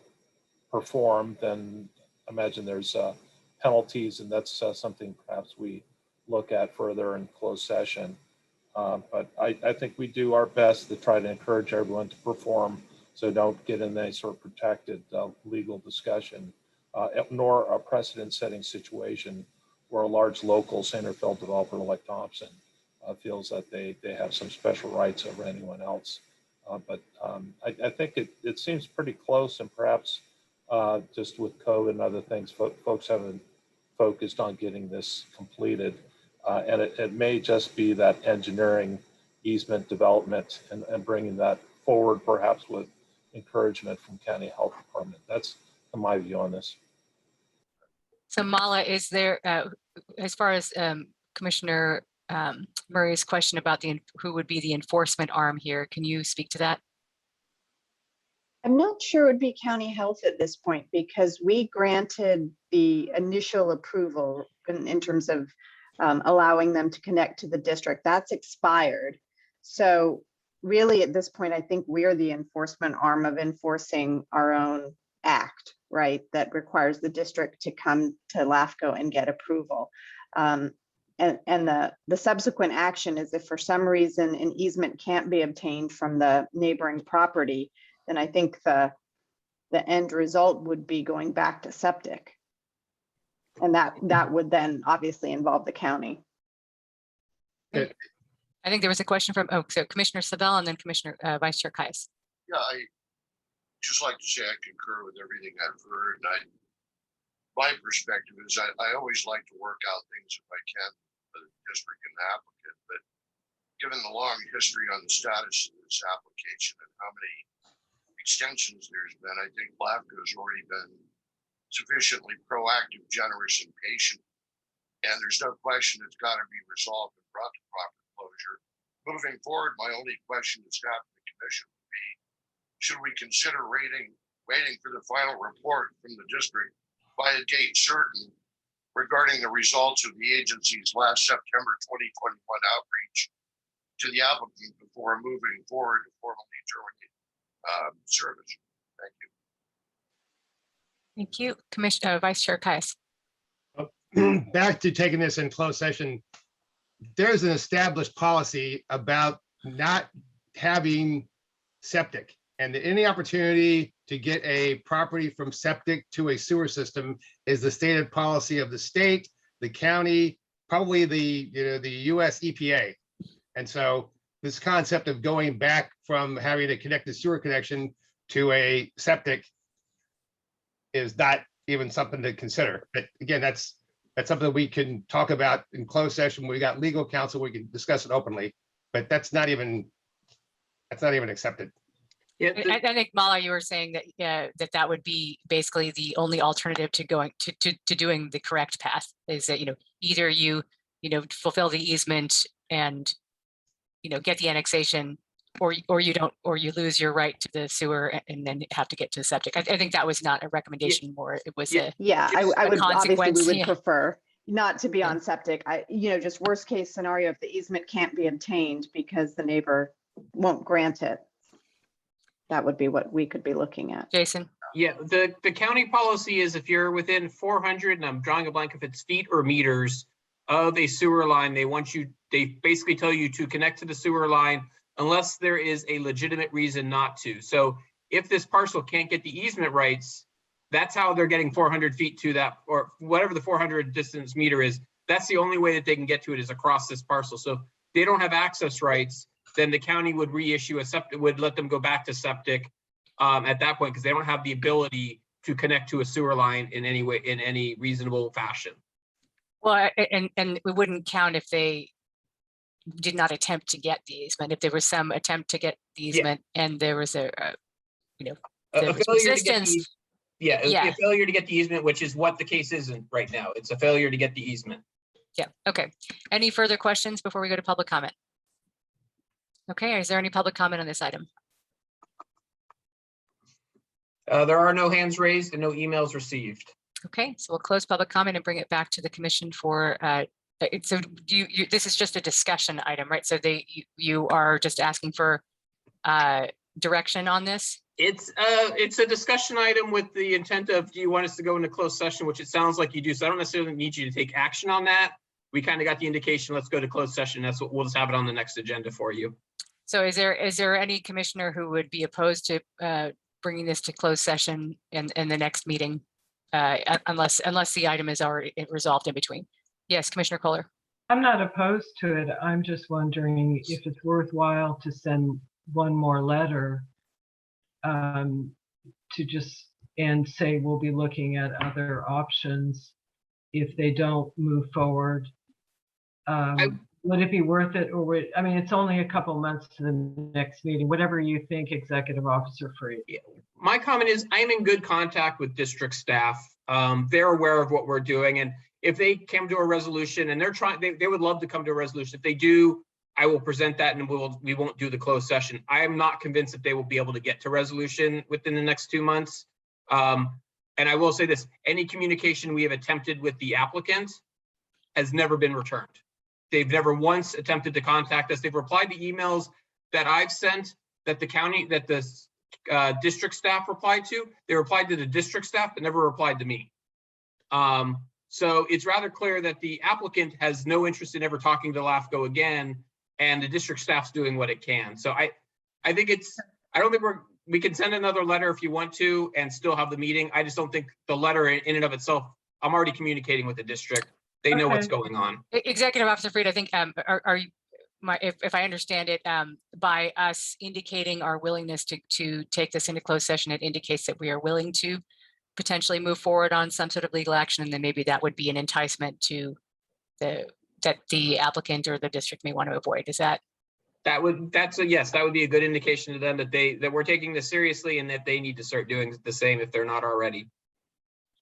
perform, then imagine there's penalties, and that's something perhaps we look at further in closed session. But I think we do our best to try to encourage everyone to perform, so don't get in any sort of protected legal discussion, nor a precedent-setting situation where a large local Santa Fe developer like Thompson feels that they have some special rights over anyone else. But I think it seems pretty close, and perhaps just with COVID and other things, folks haven't focused on getting this completed. And it may just be that engineering easement development and bringing that forward, perhaps with encouragement from County Health Department. That's my view on this. So Mala, is there, as far as Commissioner Murray's question about who would be the enforcement arm here, can you speak to that? I'm not sure it would be County Health at this point, because we granted the initial approval in terms of allowing them to connect to the district. That's expired. So really at this point, I think we're the enforcement arm of enforcing our own act, right? That requires the district to come to LAFCO and get approval. And the subsequent action is, if for some reason an easement can't be obtained from the neighboring property, then I think the end result would be going back to septic. And that would then obviously involve the county. I think there was a question from, so Commissioner Sabel and then Commissioner Vice Chair Caius. Yeah, I just like to say I concur with everything I've heard. And my perspective is I always like to work out things if I can for the district and the applicant. But given the long history on the status of this application and how many extensions there's been, I think LAFCO has already been sufficiently proactive, generous, and patient. And there's no question it's got to be resolved and brought to proper closure. Moving forward, my only question to staff and the commission would be, should we consider waiting for the final report from the district by a date certain regarding the results of the agency's last September 2021 outreach to the applicant before moving forward to formally terminate service? Thank you. Thank you, Commissioner Vice Chair Caius. Back to taking this in closed session. There's an established policy about not having septic, and any opportunity to get a property from septic to a sewer system is the stated policy of the state, the county, probably the US EPA. And so this concept of going back from having to connect the sewer connection to a septic is not even something to consider. But again, that's something we can talk about in closed session. We got legal counsel, we can discuss it openly, but that's not even accepted. Yeah, I think Mala, you were saying that that would be basically the only alternative to going to doing the correct path, is that either you fulfill the easement and get the annexation, or you don't, or you lose your right to the sewer and then have to get to the septic. I think that was not a recommendation, more it was I would obviously, consequence. we would prefer not to be on septic. Just worst case scenario, if the easement can't be obtained because the neighbor won't grant it, that would be what we could be looking at. Jason? Yeah, the county policy is if you're within 400, and I'm drawing a blank if it's feet or meters of a sewer line, they basically tell you to connect to the sewer line unless there is a legitimate reason not to. So if this parcel can't get the easement rights, That's how they're getting 400 feet to that, or whatever the 400 distance meter is. That's the only way that they can get to it, is across this parcel. So if they don't have access rights, then the county would reissue a septic, would let them go back to septic at that point, because they don't have the ability to connect to a sewer line in any way, in any reasonable fashion. Well, and we wouldn't count if they did not attempt to get the easement. If there was some attempt to get the easement and there was a there A was failure to get resistance. it would be Yeah. a failure to get the easement, which is what the case isn't right now. It's a failure to get the easement. Yeah, okay. Any further questions before we go to public comment? Okay, is there any public comment on this item? There are no hands raised and no emails received. Okay, so we'll close public comment and bring it back to the commission for, so this is just a discussion item, right? So you are just asking for direction on this? It's a discussion item with the intent of, do you want us to go into closed session, which it sounds like you do. So I don't necessarily need you to take action on that. We kind of got the indication, let's go to closed session. That's what we'll just have it on the next agenda for you. So is there any commissioner who would be opposed to bringing this to closed session in the next meeting? Unless the item is already resolved in between. Yes, Commissioner Kohler. I'm not opposed to it. I'm just wondering if it's worthwhile to send one more letter to just and say we'll be looking at other options if they don't move forward. Would it be worth it, or would, I mean, it's only a couple months to the next meeting, whatever you think, Executive Officer Freed. Yeah. My comment is, I'm in good contact with district staff. They're aware of what we're doing. And if they come to a resolution and they're trying, they would love to come to a resolution. If they do, I will present that and we won't do the closed session. I am not convinced that they will be able to get to resolution within the next 2 months. And I will say this, any communication we have attempted with the applicant has never been returned. They've never once attempted to contact us. They've replied to emails that I've sent, that the county, that the district staff replied to. They replied to the district staff, but never replied to me. So it's rather clear that the applicant has no interest in ever talking to LAFCO again, and the district staff's doing what it can. So I think I don't think we can send another letter if you want to and still have the meeting. I just don't think the letter in and of itself, I'm already communicating with the district. They know what's going on. Executive Officer Freed, I think, are you, if I understand it, by us indicating our willingness to take this into closed session, it indicates that we are willing to potentially move forward on some sort of legal action, and then maybe that would be an enticement to that the applicant or the district may want to avoid. Is that? Yes, that would be a good indication to them that we're taking this seriously and that they need to start doing the same if they're not already.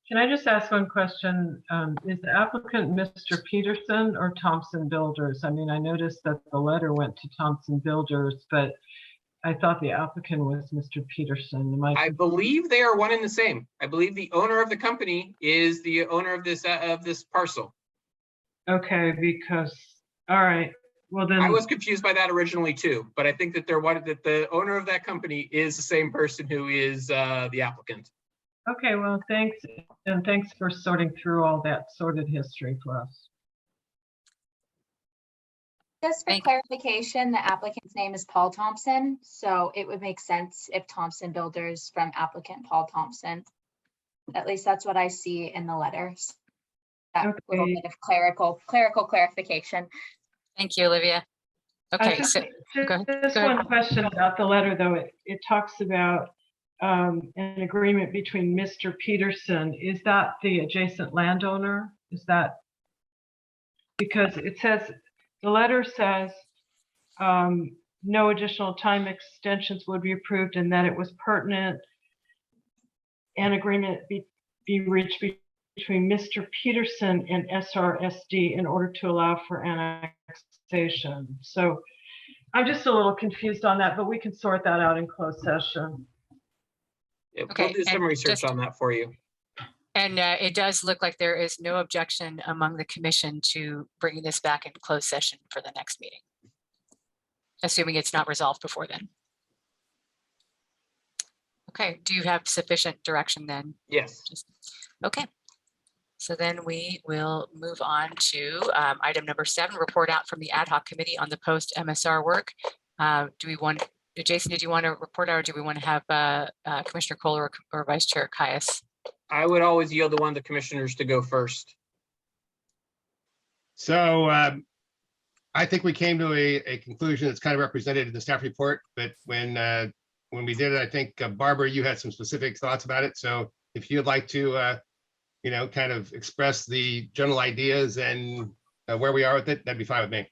Can I just ask one question? Is the applicant Mr. Peterson or Thompson Builders? I mean, I noticed that the letter went to Thompson Builders, but I thought the applicant was Mr. Peterson. I believe they are one and the same. I believe the owner of the company is the owner of this parcel. Okay, because, all right, well then. I was confused by that originally too, but I think that the owner of that company is the same person who is the applicant. Okay, well, thanks. And thanks for sorting through all that sordid history for us. Just for clarification, the applicant's name is Paul Thompson, so it would make sense if Thompson Builders from applicant Paul Thompson. At least that's what I see in the letters. That little bit of clerical clarification. Thank you, Olivia. Okay, Just go one question about the letter, though. It talks about an agreement between Mr. Peterson. Is that the adjacent landowner? Is that, because it says, the letter says no additional time extensions would be approved and that it was pertinent an agreement be reached between Mr. Peterson and SRSD in order to allow for annexation. So I'm just a little confused on that, but we can sort that out in closed session. Yeah, we'll do some research on that for you. And it does look like there is no objection among the commission to bringing this back in closed session for the next meeting, assuming it's not resolved before then. Okay, do you have sufficient direction then? Yes. Okay. So then we will move on to item number 7, report out from the ad hoc committee on the post MSR work. Jason, did you want to report out, or do we want to have Commissioner Kohler or Vice Chair Caius I would always yield to one of the commissioners to go first. So I think we came to a conclusion that's kind of represented in the staff report, but when we did it, I think Barbara, you had some specific thoughts about it. So if you'd like to, kind of express the general ideas and where we are with it, that'd be fine with me.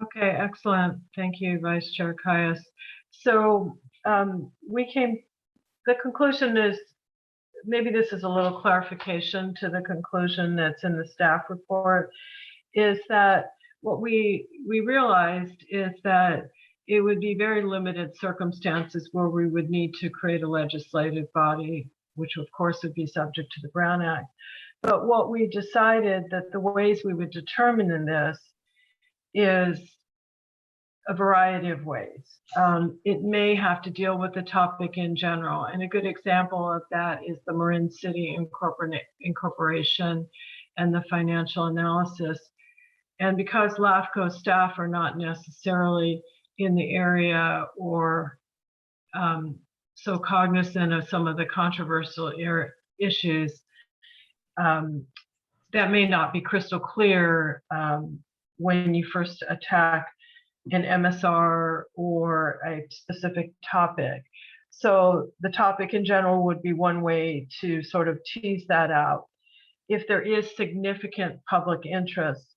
Okay, excellent. Thank you, Vice Chair Caius. So the conclusion is, maybe this is a little clarification to the conclusion that's in the staff report, is that what we realized is that it would be very limited circumstances where we would need to create a legislative body, which of course would be subject to the Brown Act. But what we decided that the ways we would determine in this is a variety of ways. It may have to deal with the topic in general. And a good example of that is the Marin City Incorporation and the financial analysis. And because LAFCO staff are not necessarily in the area or so cognizant of some of the controversial issues, that may not be crystal clear when you first attack an MSR or a specific topic. So the topic in general would be one way to sort of tease that out. If there is significant public interest,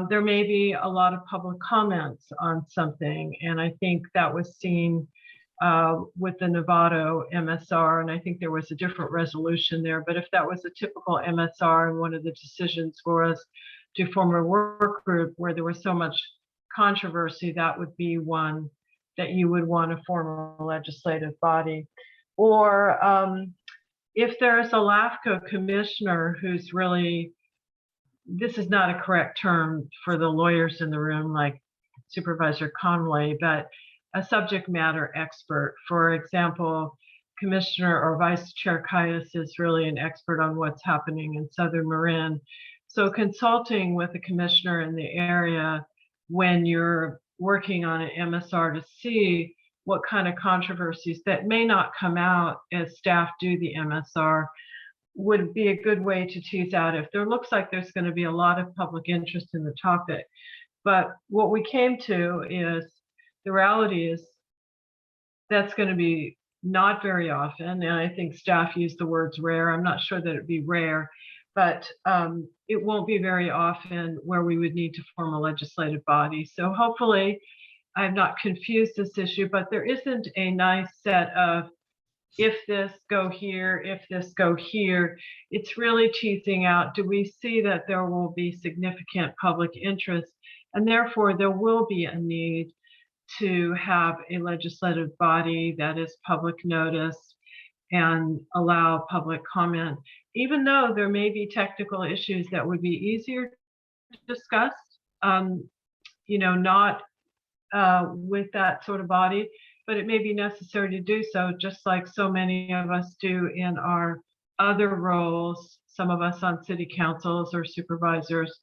there may be a lot of public comments on something. And I think that was seen with the Novato MSR, and I think there was a different resolution there. But if that was a typical MSR and one of the decisions for us to form a work group where there was so much controversy, that would be one that you would want to form a legislative body. Or if there's a LAFCO commissioner who's really, this is not a correct term for the lawyers in the room like Supervisor Conway, but a subject matter expert. For example, Commissioner or Vice Chair Caius is really an expert on what's happening in Southern Marin. So consulting with a commissioner in the area when you're working on an MSR to see what kind of controversies that may not come out as staff do the MSR would be a good way to tease out if there looks like there's going to be a lot of public interest in the topic. But what we came to is the reality is that's going to be not very often. And I think staff used the words rare. I'm not sure that it'd be rare, but it won't be very often where we would need to form a legislative body. So hopefully I've not confused this issue, but there isn't a nice set of if this go here, if this go here. It's really teasing out, do we see that there will be significant public interest, and therefore there will be a need to have a legislative body that is public notice and allow public comment, even though there may be technical issues that would be easier to discuss, not with that sort of body, but it may be necessary to do so, just like so many of us do in our other roles, some of us on city councils or supervisors.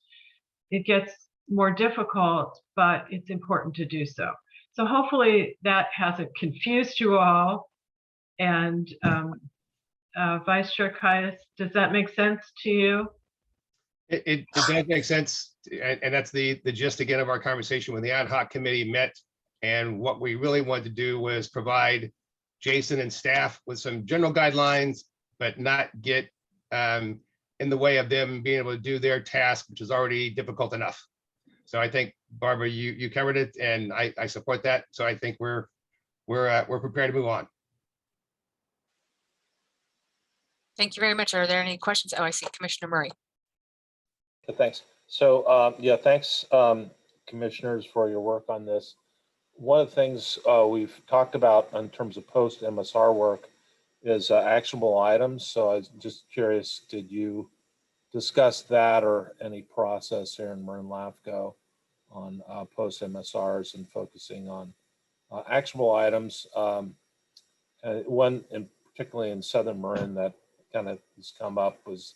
It gets more difficult, but it's important to do so. So hopefully that hasn't confused you all. And Vice Chair Caius, does that make sense to you? It does make sense. And that's the gist again of our conversation when the ad hoc committee met. And what we really wanted to do was provide Jason and staff with some general guidelines, but not get in the way of them being able to do their task, which is already difficult enough. So I think, Barbara, you covered it, and I support that. So I think we're prepared to move on. Thank you very much. Are there any questions? Oh, I see Commissioner Murray. Okay, thanks. So yeah, thanks, commissioners, for your work on this. One of the things we've talked about in terms of post MSR work is actionable items. So I was just curious, did you discuss that or any process here in Marin LAFCO on post MSRs and focusing on actionable items? One, particularly in Southern Marin, that kind of has come up was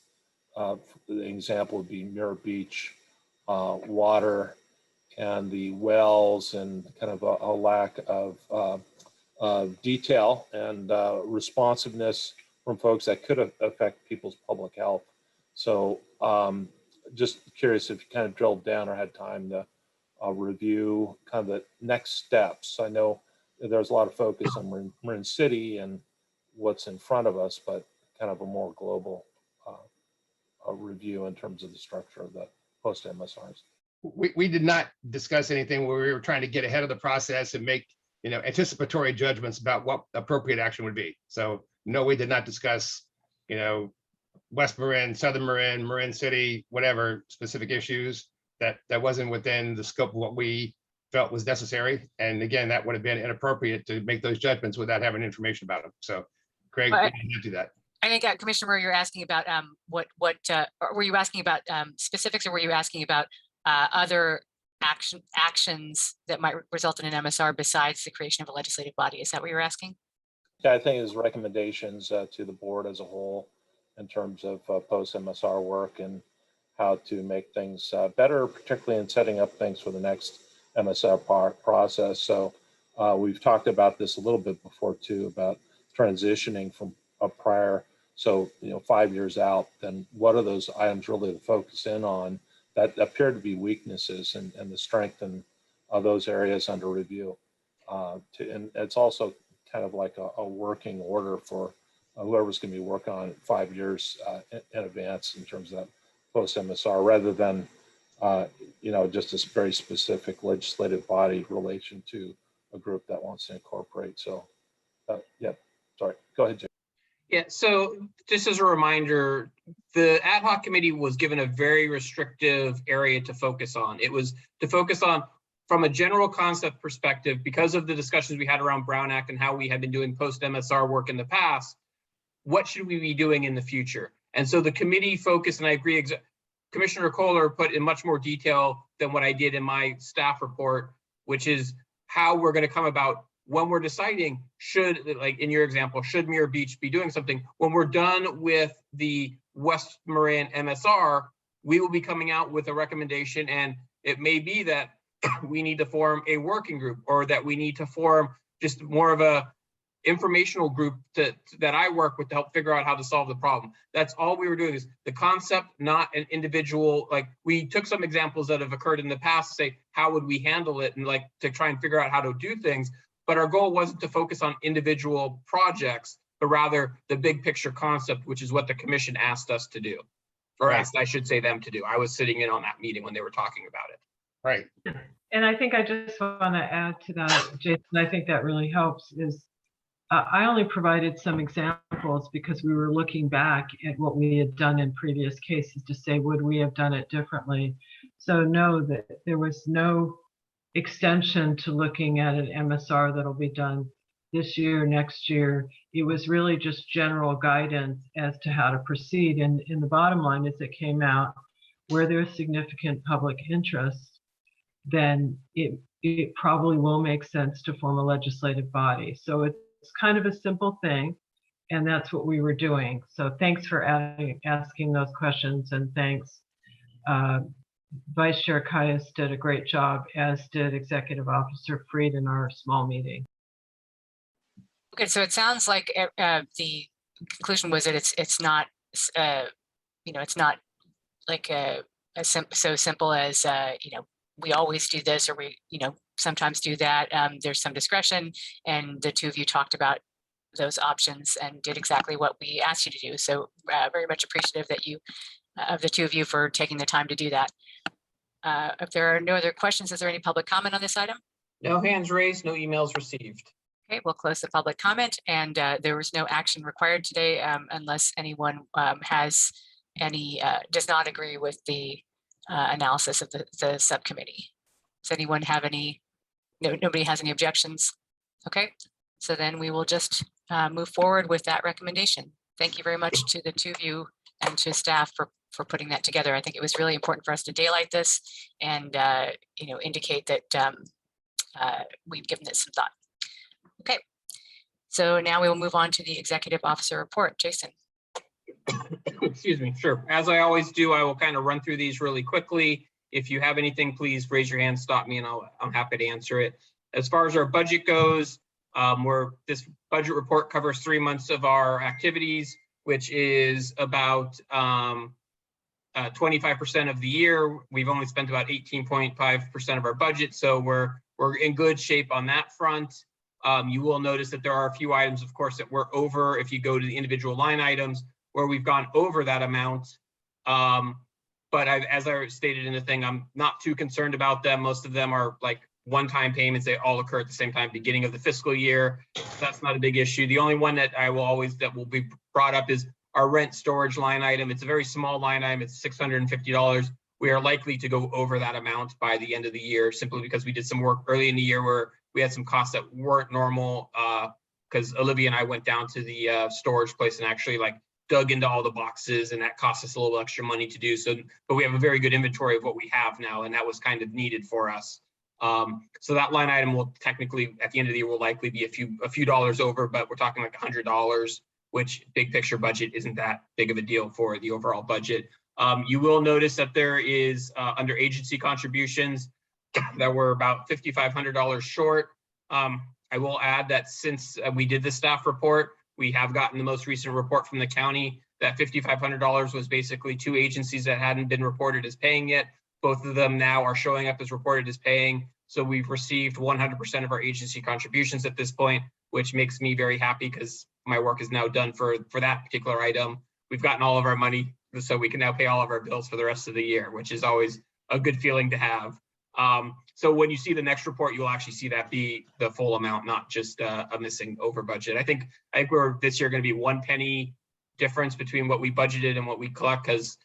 the example would be Mirror Beach water and the wells, and kind of a lack of detail and responsiveness from folks that could affect people's public health. So just curious if you kind of drilled down or had time to review kind of the next steps. I know there's a lot of focus on Marin City and what's in front of us, but kind of a more global review in terms of the structure of the post MSRs. We did not discuss anything where we were trying to get ahead of the process and make, anticipatory judgments about what appropriate action would be. So no, we did not discuss, West Marin, Southern Marin, Marin City, whatever specific issues that wasn't within the scope of what we felt was necessary. And again, that would have been inappropriate to make those judgments without having information about them. So Craig, we didn't do that. I think Commissioner Murray, you're asking about what were you asking about specifics, or were you asking about other actions that might result in an MSR besides the creation of a legislative body? Is that what you're asking? Yeah, I think it's recommendations to the board as a whole in terms of post MSR work and how to make things better, particularly in setting up things for the next MSR process. So we've talked about this a little bit before too, about transitioning from a prior, so 5 years out, then what are those items really to focus in on that appear to be weaknesses, and the strength in those areas under review. And it's also kind of like a working order for whoever's going to be working on it 5 years in advance in terms of that post MSR, rather than just a very specific legislative body relation to a group that wants to incorporate. So yeah, sorry, go ahead, Jay. Yeah, so just as a reminder, the ad hoc committee was given a very restrictive area to focus on. It was to focus on, from a general concept perspective, because of the discussions we had around Brown Act and how we had been doing post MSR work in the past, what should we be doing in the future? And so the committee focused, and I agree, Commissioner Kohler put in much more detail than what I did in my staff report, which is how we're going to come about when we're deciding, should, like in your example, should Muir Beach be doing something? When we're done with the West Marin MSR, we will be coming out with a recommendation, and it may be that we need to form a working group, or that we need to form just more of a informational group that I work with to help figure out how to solve the problem. That's all we were doing, is the concept, not an individual. Like, we took some examples that have occurred in the past to say, how would we handle it, and like to try and figure out how to do things. But our goal wasn't to focus on individual projects, but rather the big picture concept, which is what the commission asked us to do, or asked, I should say, them to do. I was sitting in on that meeting when they were talking about it. Right. And I think I just want to add to that, Jason, I think that really helps, is I only provided some examples because we were looking back at what we had done in previous cases to say, would we have done it differently? So know that there was no extension to looking at an MSR that'll be done this year, next year. It was really just general guidance as to how to proceed. And the bottom line is, it came out where there's significant public interest, then it probably will make sense to form a legislative body. So it's kind of a simple thing, and that's what we were doing. So thanks for asking those questions, and thanks. Vice Chair Caius did a great job, as did Executive Officer Freed in our small meeting. Okay, so it sounds like the conclusion was that it's not, it's not like so simple as we always do this, or we sometimes do that. There's some discretion, and the two of you talked about those options and did exactly what we asked you to do. So very much appreciative that of the two of you for taking the time to do that. If there are no other questions, is there any public comment on this item? No hands raised, no emails received. Okay, we'll close the public comment, and there was no action required today unless anyone has does not agree with the analysis of the subcommittee. Does anyone have any? No, nobody has any objections. Okay, so then we will just move forward with that recommendation. Thank you very much to the two of you and to staff for putting that together. I think it was really important for us to daylight this and indicate that we've given it some thought. Okay, so now we will move on to the Executive Officer report. Jason. Excuse me. Sure. As I always do, I will kind of run through these really quickly. If you have anything, please raise your hand, stop me, and I'm happy to answer it. As far as our budget goes, This budget report covers 3 months of our activities, which is about 25% of the year. We've only spent about 18.5% of our budget, so we're in good shape on that front. You will notice that there are a few items, of course, that we're over if you go to the individual line items where we've gone over that amount. But as I stated in the thing, I'm not too concerned about them. Most of them are like one-time payments. They all occur at the same time, beginning of the fiscal year. That's not a big issue. The only one that that will be brought up is our rent storage line item. It's a very small line item. It's $650. We are likely to go over that amount by the end of the year, simply because we did some work early in the year where we had some costs that weren't normal, because Olivia and I went down to the storage place and actually like dug into all the boxes, and that cost us a little extra money to do. So, but we have a very good inventory of what we have now, and that was kind of needed for us. So that line item will technically, at the end of the year, will likely be a few dollars over, but we're talking like $100, which big picture budget isn't that big of a deal for the overall budget. You will notice that there is under agency contributions that we're about $5,500 short. I will add that since we did the staff report, we have gotten the most recent report from the county that $5,500 was basically 2 agencies that hadn't been reported as paying yet. Both of them now are showing up as reported as paying. So we've received 100% of our agency contributions at this point, which makes me very happy because my work is now done for that particular item. We've gotten all of our money, so we can now pay all of our bills for the rest of the year, which is always a good feeling to have. So when you see the next report, you'll actually see that be the full amount, not just a missing over budget. I think we're this year going to be 1 penny difference between what we budgeted and what we collect, because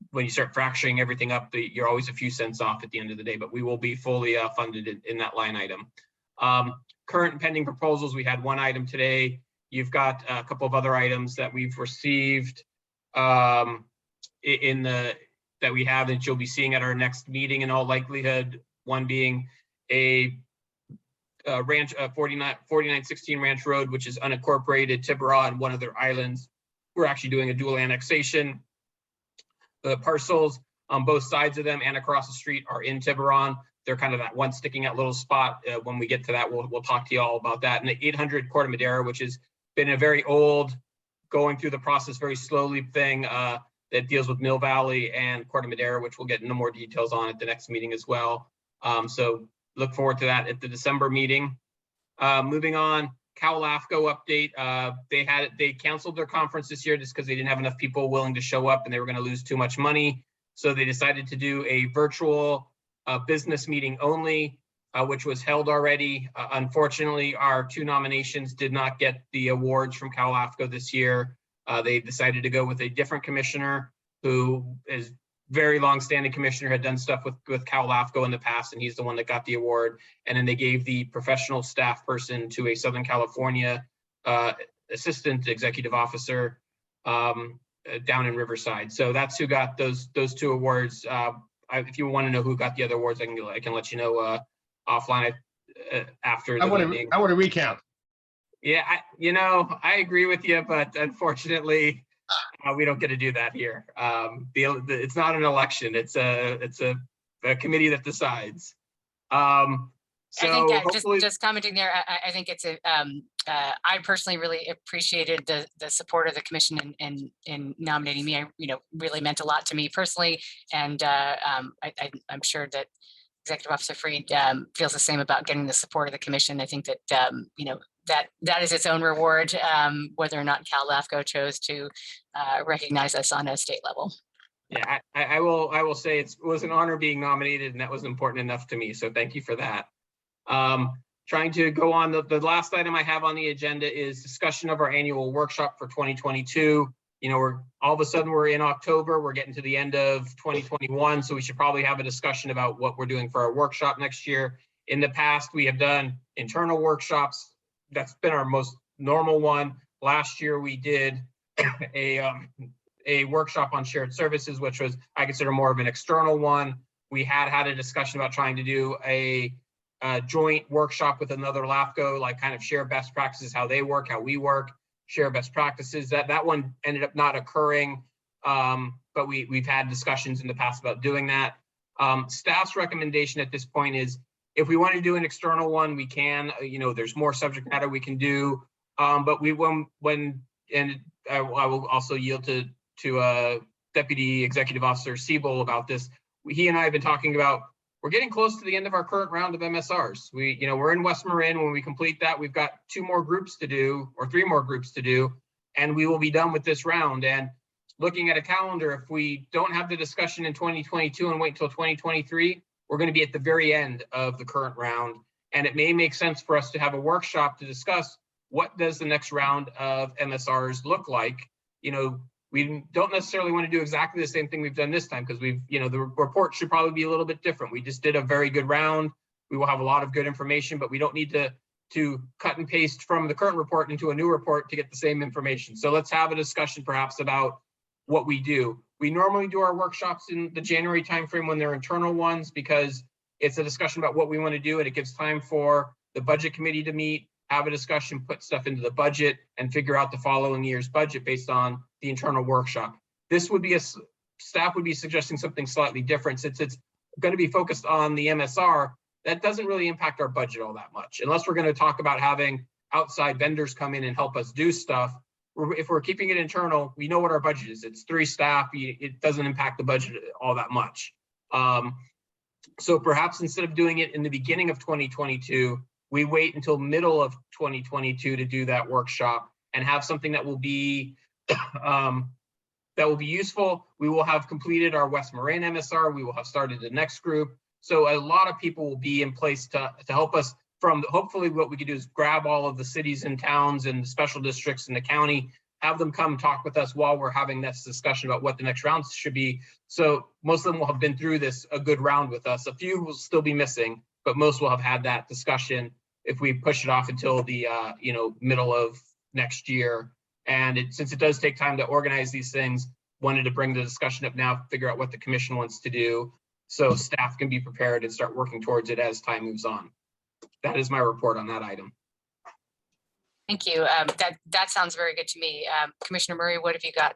when you start fracturing everything up, you're always a few cents off at the end of the day, but we will be fully funded in that line item. Current and pending proposals, we had 1 item today. You've got a couple of other items that we've received that we have that you'll be seeing at our next meeting in all likelihood. One being a ranch, 4916 Ranch Road, which is unincorporated Tiburon and one of their islands. We're actually doing a dual annexation. The parcels on both sides of them and across the street are in Tiburon. They're kind of that one sticking out little spot. When we get to that, we'll talk to you all about that. And the 800 Corte Madera, which has been a very old, going through the process very slowly thing that deals with Mill Valley and Corte Madera, which we'll get into more details on at the next meeting as well. So look forward to that at the December meeting. Moving on, Cal LAFCO update. They canceled their conference this year just because they didn't have enough people willing to show up and they were going to lose too much money. So they decided to do a virtual business meeting only, which was held already. Unfortunately, our 2 nominations did not get the awards from Cal LAFCO this year. They decided to go with a different commissioner who is very long-standing commissioner, had done stuff with Cal LAFCO in the past, and he's the one that got the award. And then they gave the professional staff person to a Southern California assistant executive officer down in Riverside. So that's who got those 2 awards. If you want to know who got the other awards, I can let you know offline after the meeting. I want to recount. Yeah, I agree with you, but unfortunately, we don't get to do that here. It's not an election; it's a committee that decides. So I think hopefully, just commenting there, I think it's I personally really appreciated the support of the commission in nominating me. Really meant a lot to me personally, and I'm sure that Executive Officer Freed feels the same about getting the support of the commission. I think that that is its own reward, whether or not Cal LAFCO chose to recognize us on a state level. Yeah, I will say it was an honor being nominated, and that was important enough to me. So thank you for that. Trying to go on, the last item I have on the agenda is discussion of our annual workshop for 2022. We're all of a sudden we're in October, we're getting to the end of 2021, so we should probably have a discussion about what we're doing for our workshop next year. In the past, we have done internal workshops. That's been our most normal one. Last year, we did a workshop on shared services, which was, I consider, more of an external one. We had a discussion about trying to do a joint workshop with another LAFCO, like kind of share best practices, how they work, how we work, share best practices. That one ended up not occurring, but we've had discussions in the past about doing that. Staff's recommendation at this point is If we want to do an external one, we can. You know, there's more subject matter we can do. But we I will also yield to Deputy Executive Officer Siebel about this. He and I have been talking about, we're getting close to the end of our current round of MSRs. We're in West Marin. When we complete that, we've got 2 more groups to do, or 3 more groups to do, and we will be done with this round. And looking at a calendar, if we don't have the discussion in 2022 and wait until 2023, we're going to be at the very end of the current round. And it may make sense for us to have a workshop to discuss what does the next round of MSRs look like. We don't necessarily want to do exactly the same thing we've done this time, because the report should probably be a little bit different. We just did a very good round. We will have a lot of good information, but we don't need to cut and paste from the current report into a new report to get the same information. So let's have a discussion perhaps about what we do. We normally do our workshops in the January timeframe when they're internal ones, because it's a discussion about what we want to do, and it gives time for the budget committee to meet, have a discussion, put stuff into the budget, and figure out the following year's budget based on the internal workshop. This would be staff would be suggesting something slightly different, since it's going to be focused on the MSR. That doesn't really impact our budget all that much, unless we're going to talk about having outside vendors come in and help us do stuff. If we're keeping it internal, we know what our budget is. It's 3 staff. It doesn't impact the budget all that much. So perhaps instead of doing it in the beginning of 2022, we wait until middle of 2022 to do that workshop and have something that will be useful. We will have completed our West Marin MSR. We will have started the next group. So a lot of people will be in place to help us. Hopefully what we could do is grab all of the cities and towns and the special districts in the county, have them come talk with us while we're having this discussion about what the next rounds should be. So most of them will have been through a good round with us. A few will still be missing, but most will have had that discussion if we push it off until the middle of next year. And since it does take time to organize these things, wanted to bring the discussion up now, figure out what the commission wants to do, so staff can be prepared and start working towards it as time moves on. That is my report on that item. Thank you. That sounds very good to me. Commissioner Murray, what have you got?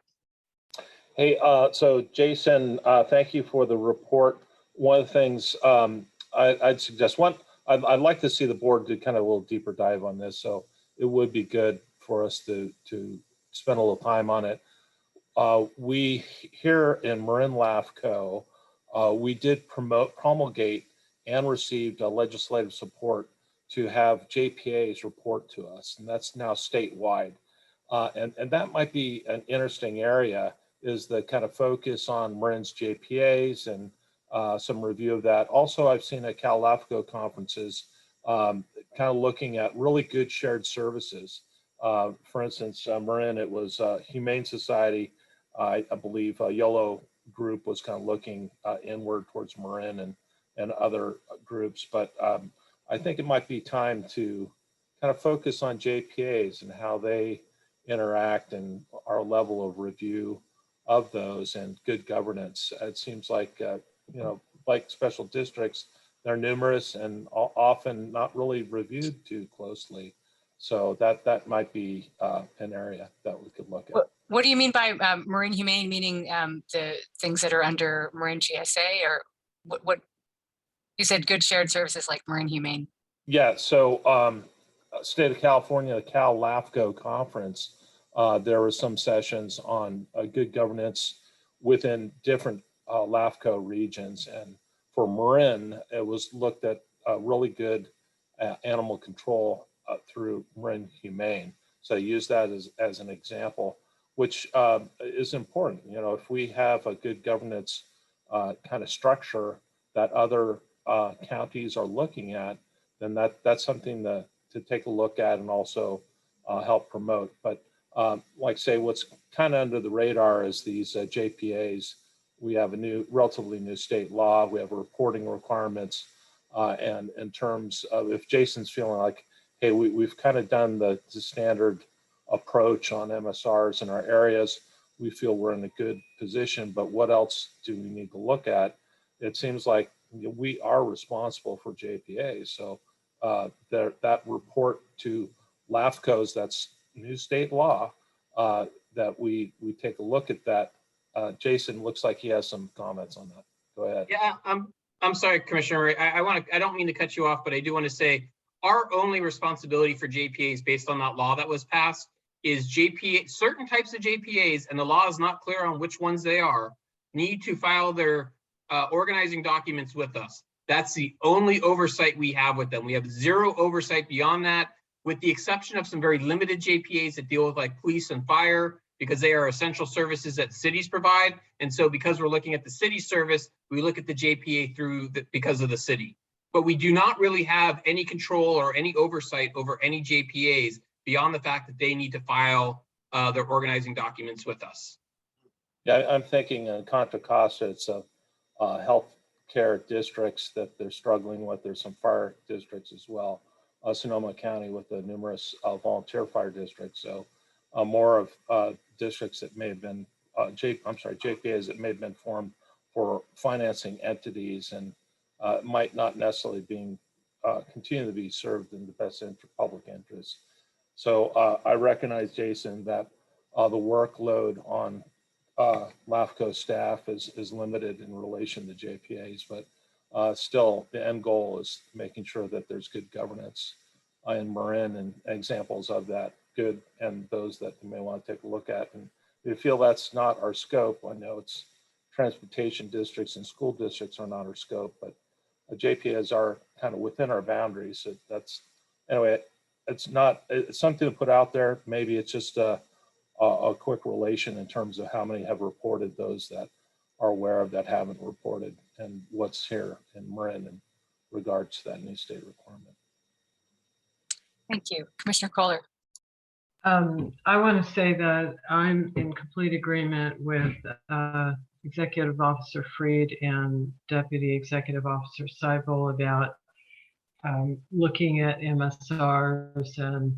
Hey, so Jason, thank you for the report. One of the things I'd suggest, I'd like to see the board do kind of a little deeper dive on this. So it would be good for us to spend a little time on it. We here in Marin LAFCO, we did promulgate and received legislative support to have JPAs report to us, and that's now statewide. And that might be an interesting area, is the kind of focus on Marin's JPAs and some review of that. Also, I've seen at Cal LAFCO conferences kind of looking at really good shared services. For instance, Marin, it was Humane Society, I believe Yellow Group was kind of looking inward towards Marin and other groups. But I think it might be time to kind of focus on JPAs and how they interact and our level of review of those and good governance. It seems like, like special districts, they're numerous and often not really reviewed too closely. So that might be an area that we could look at. What do you mean by Marin Humane, meaning the things that are under Marin GSA, or what you said good shared services like Marin Humane? Yeah, so state of California, the Cal LAFCO conference, there were some sessions on good governance within different LAFCO regions. And for Marin, it was looked at really good animal control through Marin Humane. So I use that as an example, which is important. If we have a good governance kind of structure that other counties are looking at, then that's something to take a look at and also help promote. But like say, what's kind of under the radar is these JPAs. We have a relatively new state law. We have reporting requirements. And in terms of, if Jason's feeling like, hey, we've kind of done the standard approach on MSRs in our areas, we feel we're in a good position, but what else do we need to look at? It seems like we are responsible for JPA. So that report to LAFCOs, that's new state law, that we take a look at that. Jason looks like he has some comments on that. Go ahead. Yeah, I'm sorry, Commissioner. I don't mean to cut you off, but I do want to say our only responsibility for JPAs based on that law that was passed is JPA, certain types of JPAs, and the law is not clear on which ones they are, need to file their organizing documents with us. That's the only oversight we have with them. We have zero oversight beyond that, with the exception of some very limited JPAs that deal with like police and fire, because they are essential services that cities provide. And so because we're looking at the city service, we look at the JPA through because of the city. But we do not really have any control or any oversight over any JPAs beyond the fact that they need to file their organizing documents with us. Yeah, I'm thinking in Contra Costa, it's health care districts that they're struggling with. There's some fire districts as well. Sonoma County with the numerous volunteer fire districts. So more of districts that may have been, JPAs that may have been formed for financing entities and might not necessarily being continue to be served in the best public interest. So I recognize, Jason, that the workload on LAFCO staff is limited in relation to JPAs, but still the end goal is making sure that there's good governance in Marin, and examples of that good and those that you may want to take a look at. And if you feel that's not our scope, I know it's transportation districts and school districts are not our scope, but JPAs are kind of within our boundaries. So that's, anyway, it's something to put out there. Maybe it's just a quick relation in terms of how many have reported, those that are aware of that haven't reported, and what's here in Marin in regards to that new state requirement. Thank you. Commissioner Kohler. I want to say that I'm in complete agreement with Executive Officer Freed and Deputy Executive Officer Seibel about looking at MSRs and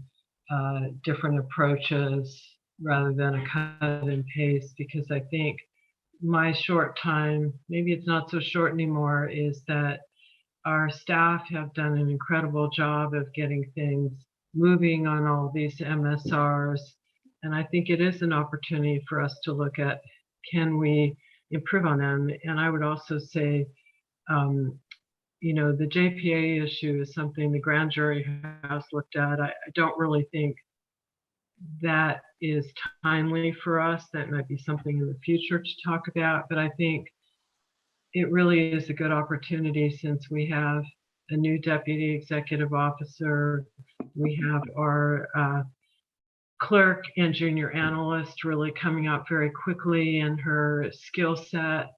different approaches rather than a cut and paste, because I think my short time, maybe it's not so short anymore, is that our staff have done an incredible job of getting things moving on all these MSRs. And I think it is an opportunity for us to look at, can we improve on them? And I would also say, you know, the JPA issue is something the grand jury has looked at. I don't really think that is timely for us. That might be something in the future to talk about, but I think it really is a good opportunity, since we have a new deputy executive officer. We have our clerk and junior analyst really coming up very quickly in her skill set.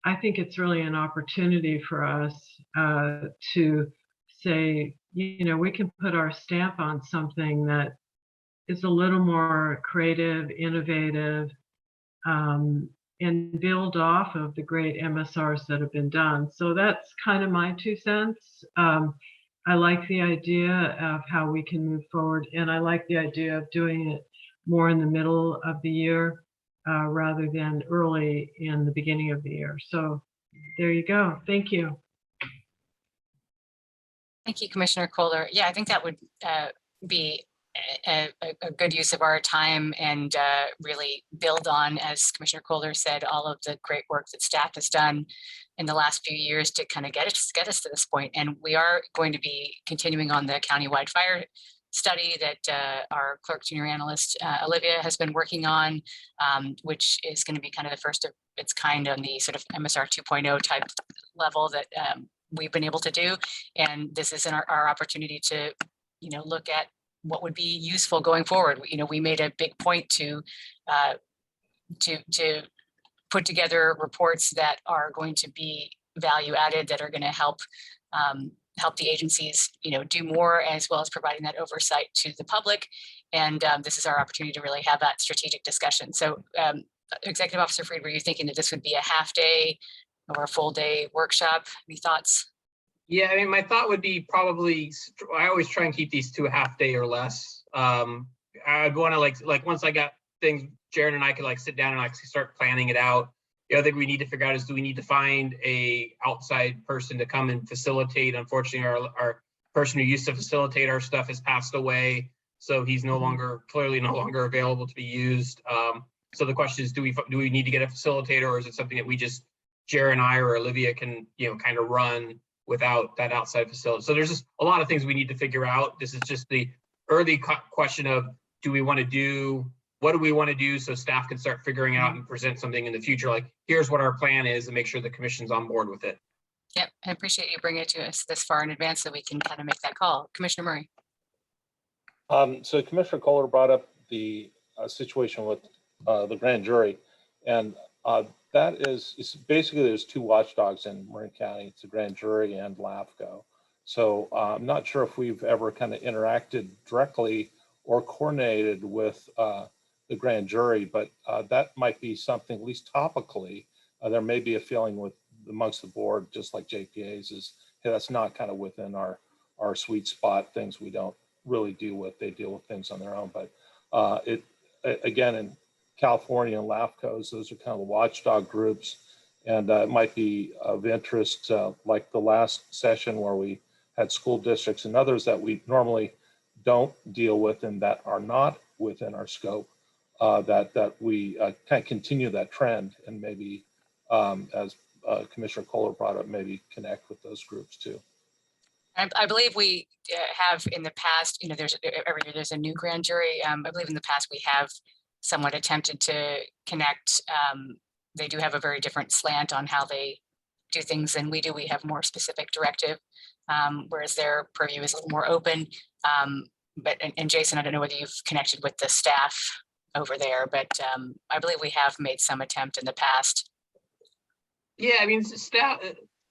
I think it's really an opportunity for us to say, you know, we can put our stamp on something that is a little more creative, innovative, and build off of the great MSRs that have been done. So that's kind of my 2 cents. I like the idea of how we can move forward, and I like the idea of doing it more in the middle of the year rather than early in the beginning of the year. So there you go. Thank you. Thank you, Commissioner Kohler. Yeah, I think that would be a good use of our time, and really build on, as Commissioner Kohler said, all of the great work that staff has done in the last few years to kind of get us to this point. And we are going to be continuing on the countywide fire study that our clerk junior analyst Olivia has been working on, which is going to be kind of the first of its kind on the sort of MSR 2.0 type level that we've been able to do. And this is our opportunity to, you know, look at what would be useful going forward. You know, we made a big point to put together reports that are going to be value added, that are going to help the agencies, you know, do more, as well as providing that oversight to the public. And this is our opportunity to really have that strategic discussion. So Executive Officer Freed, were you thinking that this would be a half day or a full day workshop? Any thoughts? Yeah, I mean, my thought would be probably, I always try and keep these to a half day or less. I'd want to like once I got things, Jared and I could like sit down and like start planning it out. The other thing we need to figure out is, do we need to find a outside person to come and facilitate? Unfortunately, our person who used to facilitate our stuff has passed away, so he's clearly no longer available to be used. So the question is, do we need to get a facilitator, or is it something that we just Jared and I or Olivia can, kind of run without that outside facility. So there's just a lot of things we need to figure out. This is just the early question of, what do we want to do so staff can start figuring out and present something in the future, like here's what our plan is, and make sure the commission's on board with it. Yep, I appreciate you bringing it to us this far in advance so we can kind of make that call. Commissioner Murray. So Commissioner Kohler brought up the situation with the grand jury, and that is basically, there's two watchdogs in Marin County. It's the grand jury and LAFCO. So I'm not sure if we've ever kind of interacted directly or coordinated with the grand jury, but that might be something, at least topically, there may be a feeling amongst the board, just like JPA's, is, hey, that's not kind of within our sweet spot, things we don't really deal with. They deal with things on their own. But again, in California and LAFCOs, those are kind of the watchdog groups, and it might be of interest, like the last session where we had school districts and others that we normally don't deal with and that are not within our scope, that we kind of continue that trend, and maybe as Commissioner Kohler brought up, maybe connect with those groups too. I believe we have in the past, every year there's a new grand jury. I believe in the past we have somewhat attempted to connect. They do have a very different slant on how they do things than we do. We have more specific directive, whereas their purview is a little more open. And Jason, I don't know whether you've connected with the staff over there, but I believe we have made some attempt in the past. Yeah, I mean, staff,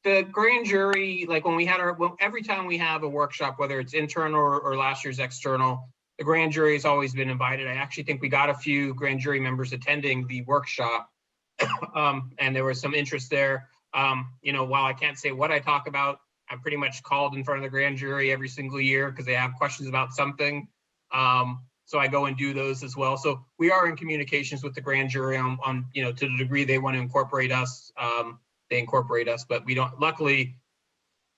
the grand jury, like when we had every time we have a workshop, whether it's internal or last year's external, the grand jury has always been invited. I actually think we got a few grand jury members attending the workshop, and there was some interest there. While I can't say what I talk about, I'm pretty much called in front of the grand jury every single year because they have questions about something. So I go and do those as well. So we are in communications with the grand jury on to the degree they want to incorporate us, they incorporate us, but we don't, luckily,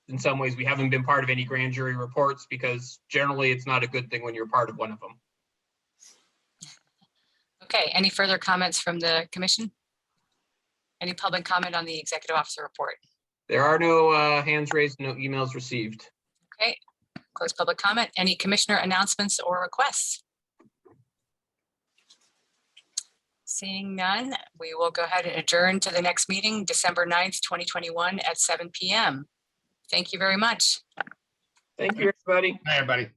in some ways, we haven't been part of any grand jury reports because generally it's not a good thing when you're part of one of them. Okay, any further comments from the commission? Any public comment on the executive officer report? There are no hands raised, no emails received. Okay, close public comment. Any commissioner announcements or requests? Seeing none, we will go ahead and adjourn to the next meeting, December 9th, 2021 at 7 p.m. Thank you very much. Thank you, everybody. Hi, everybody.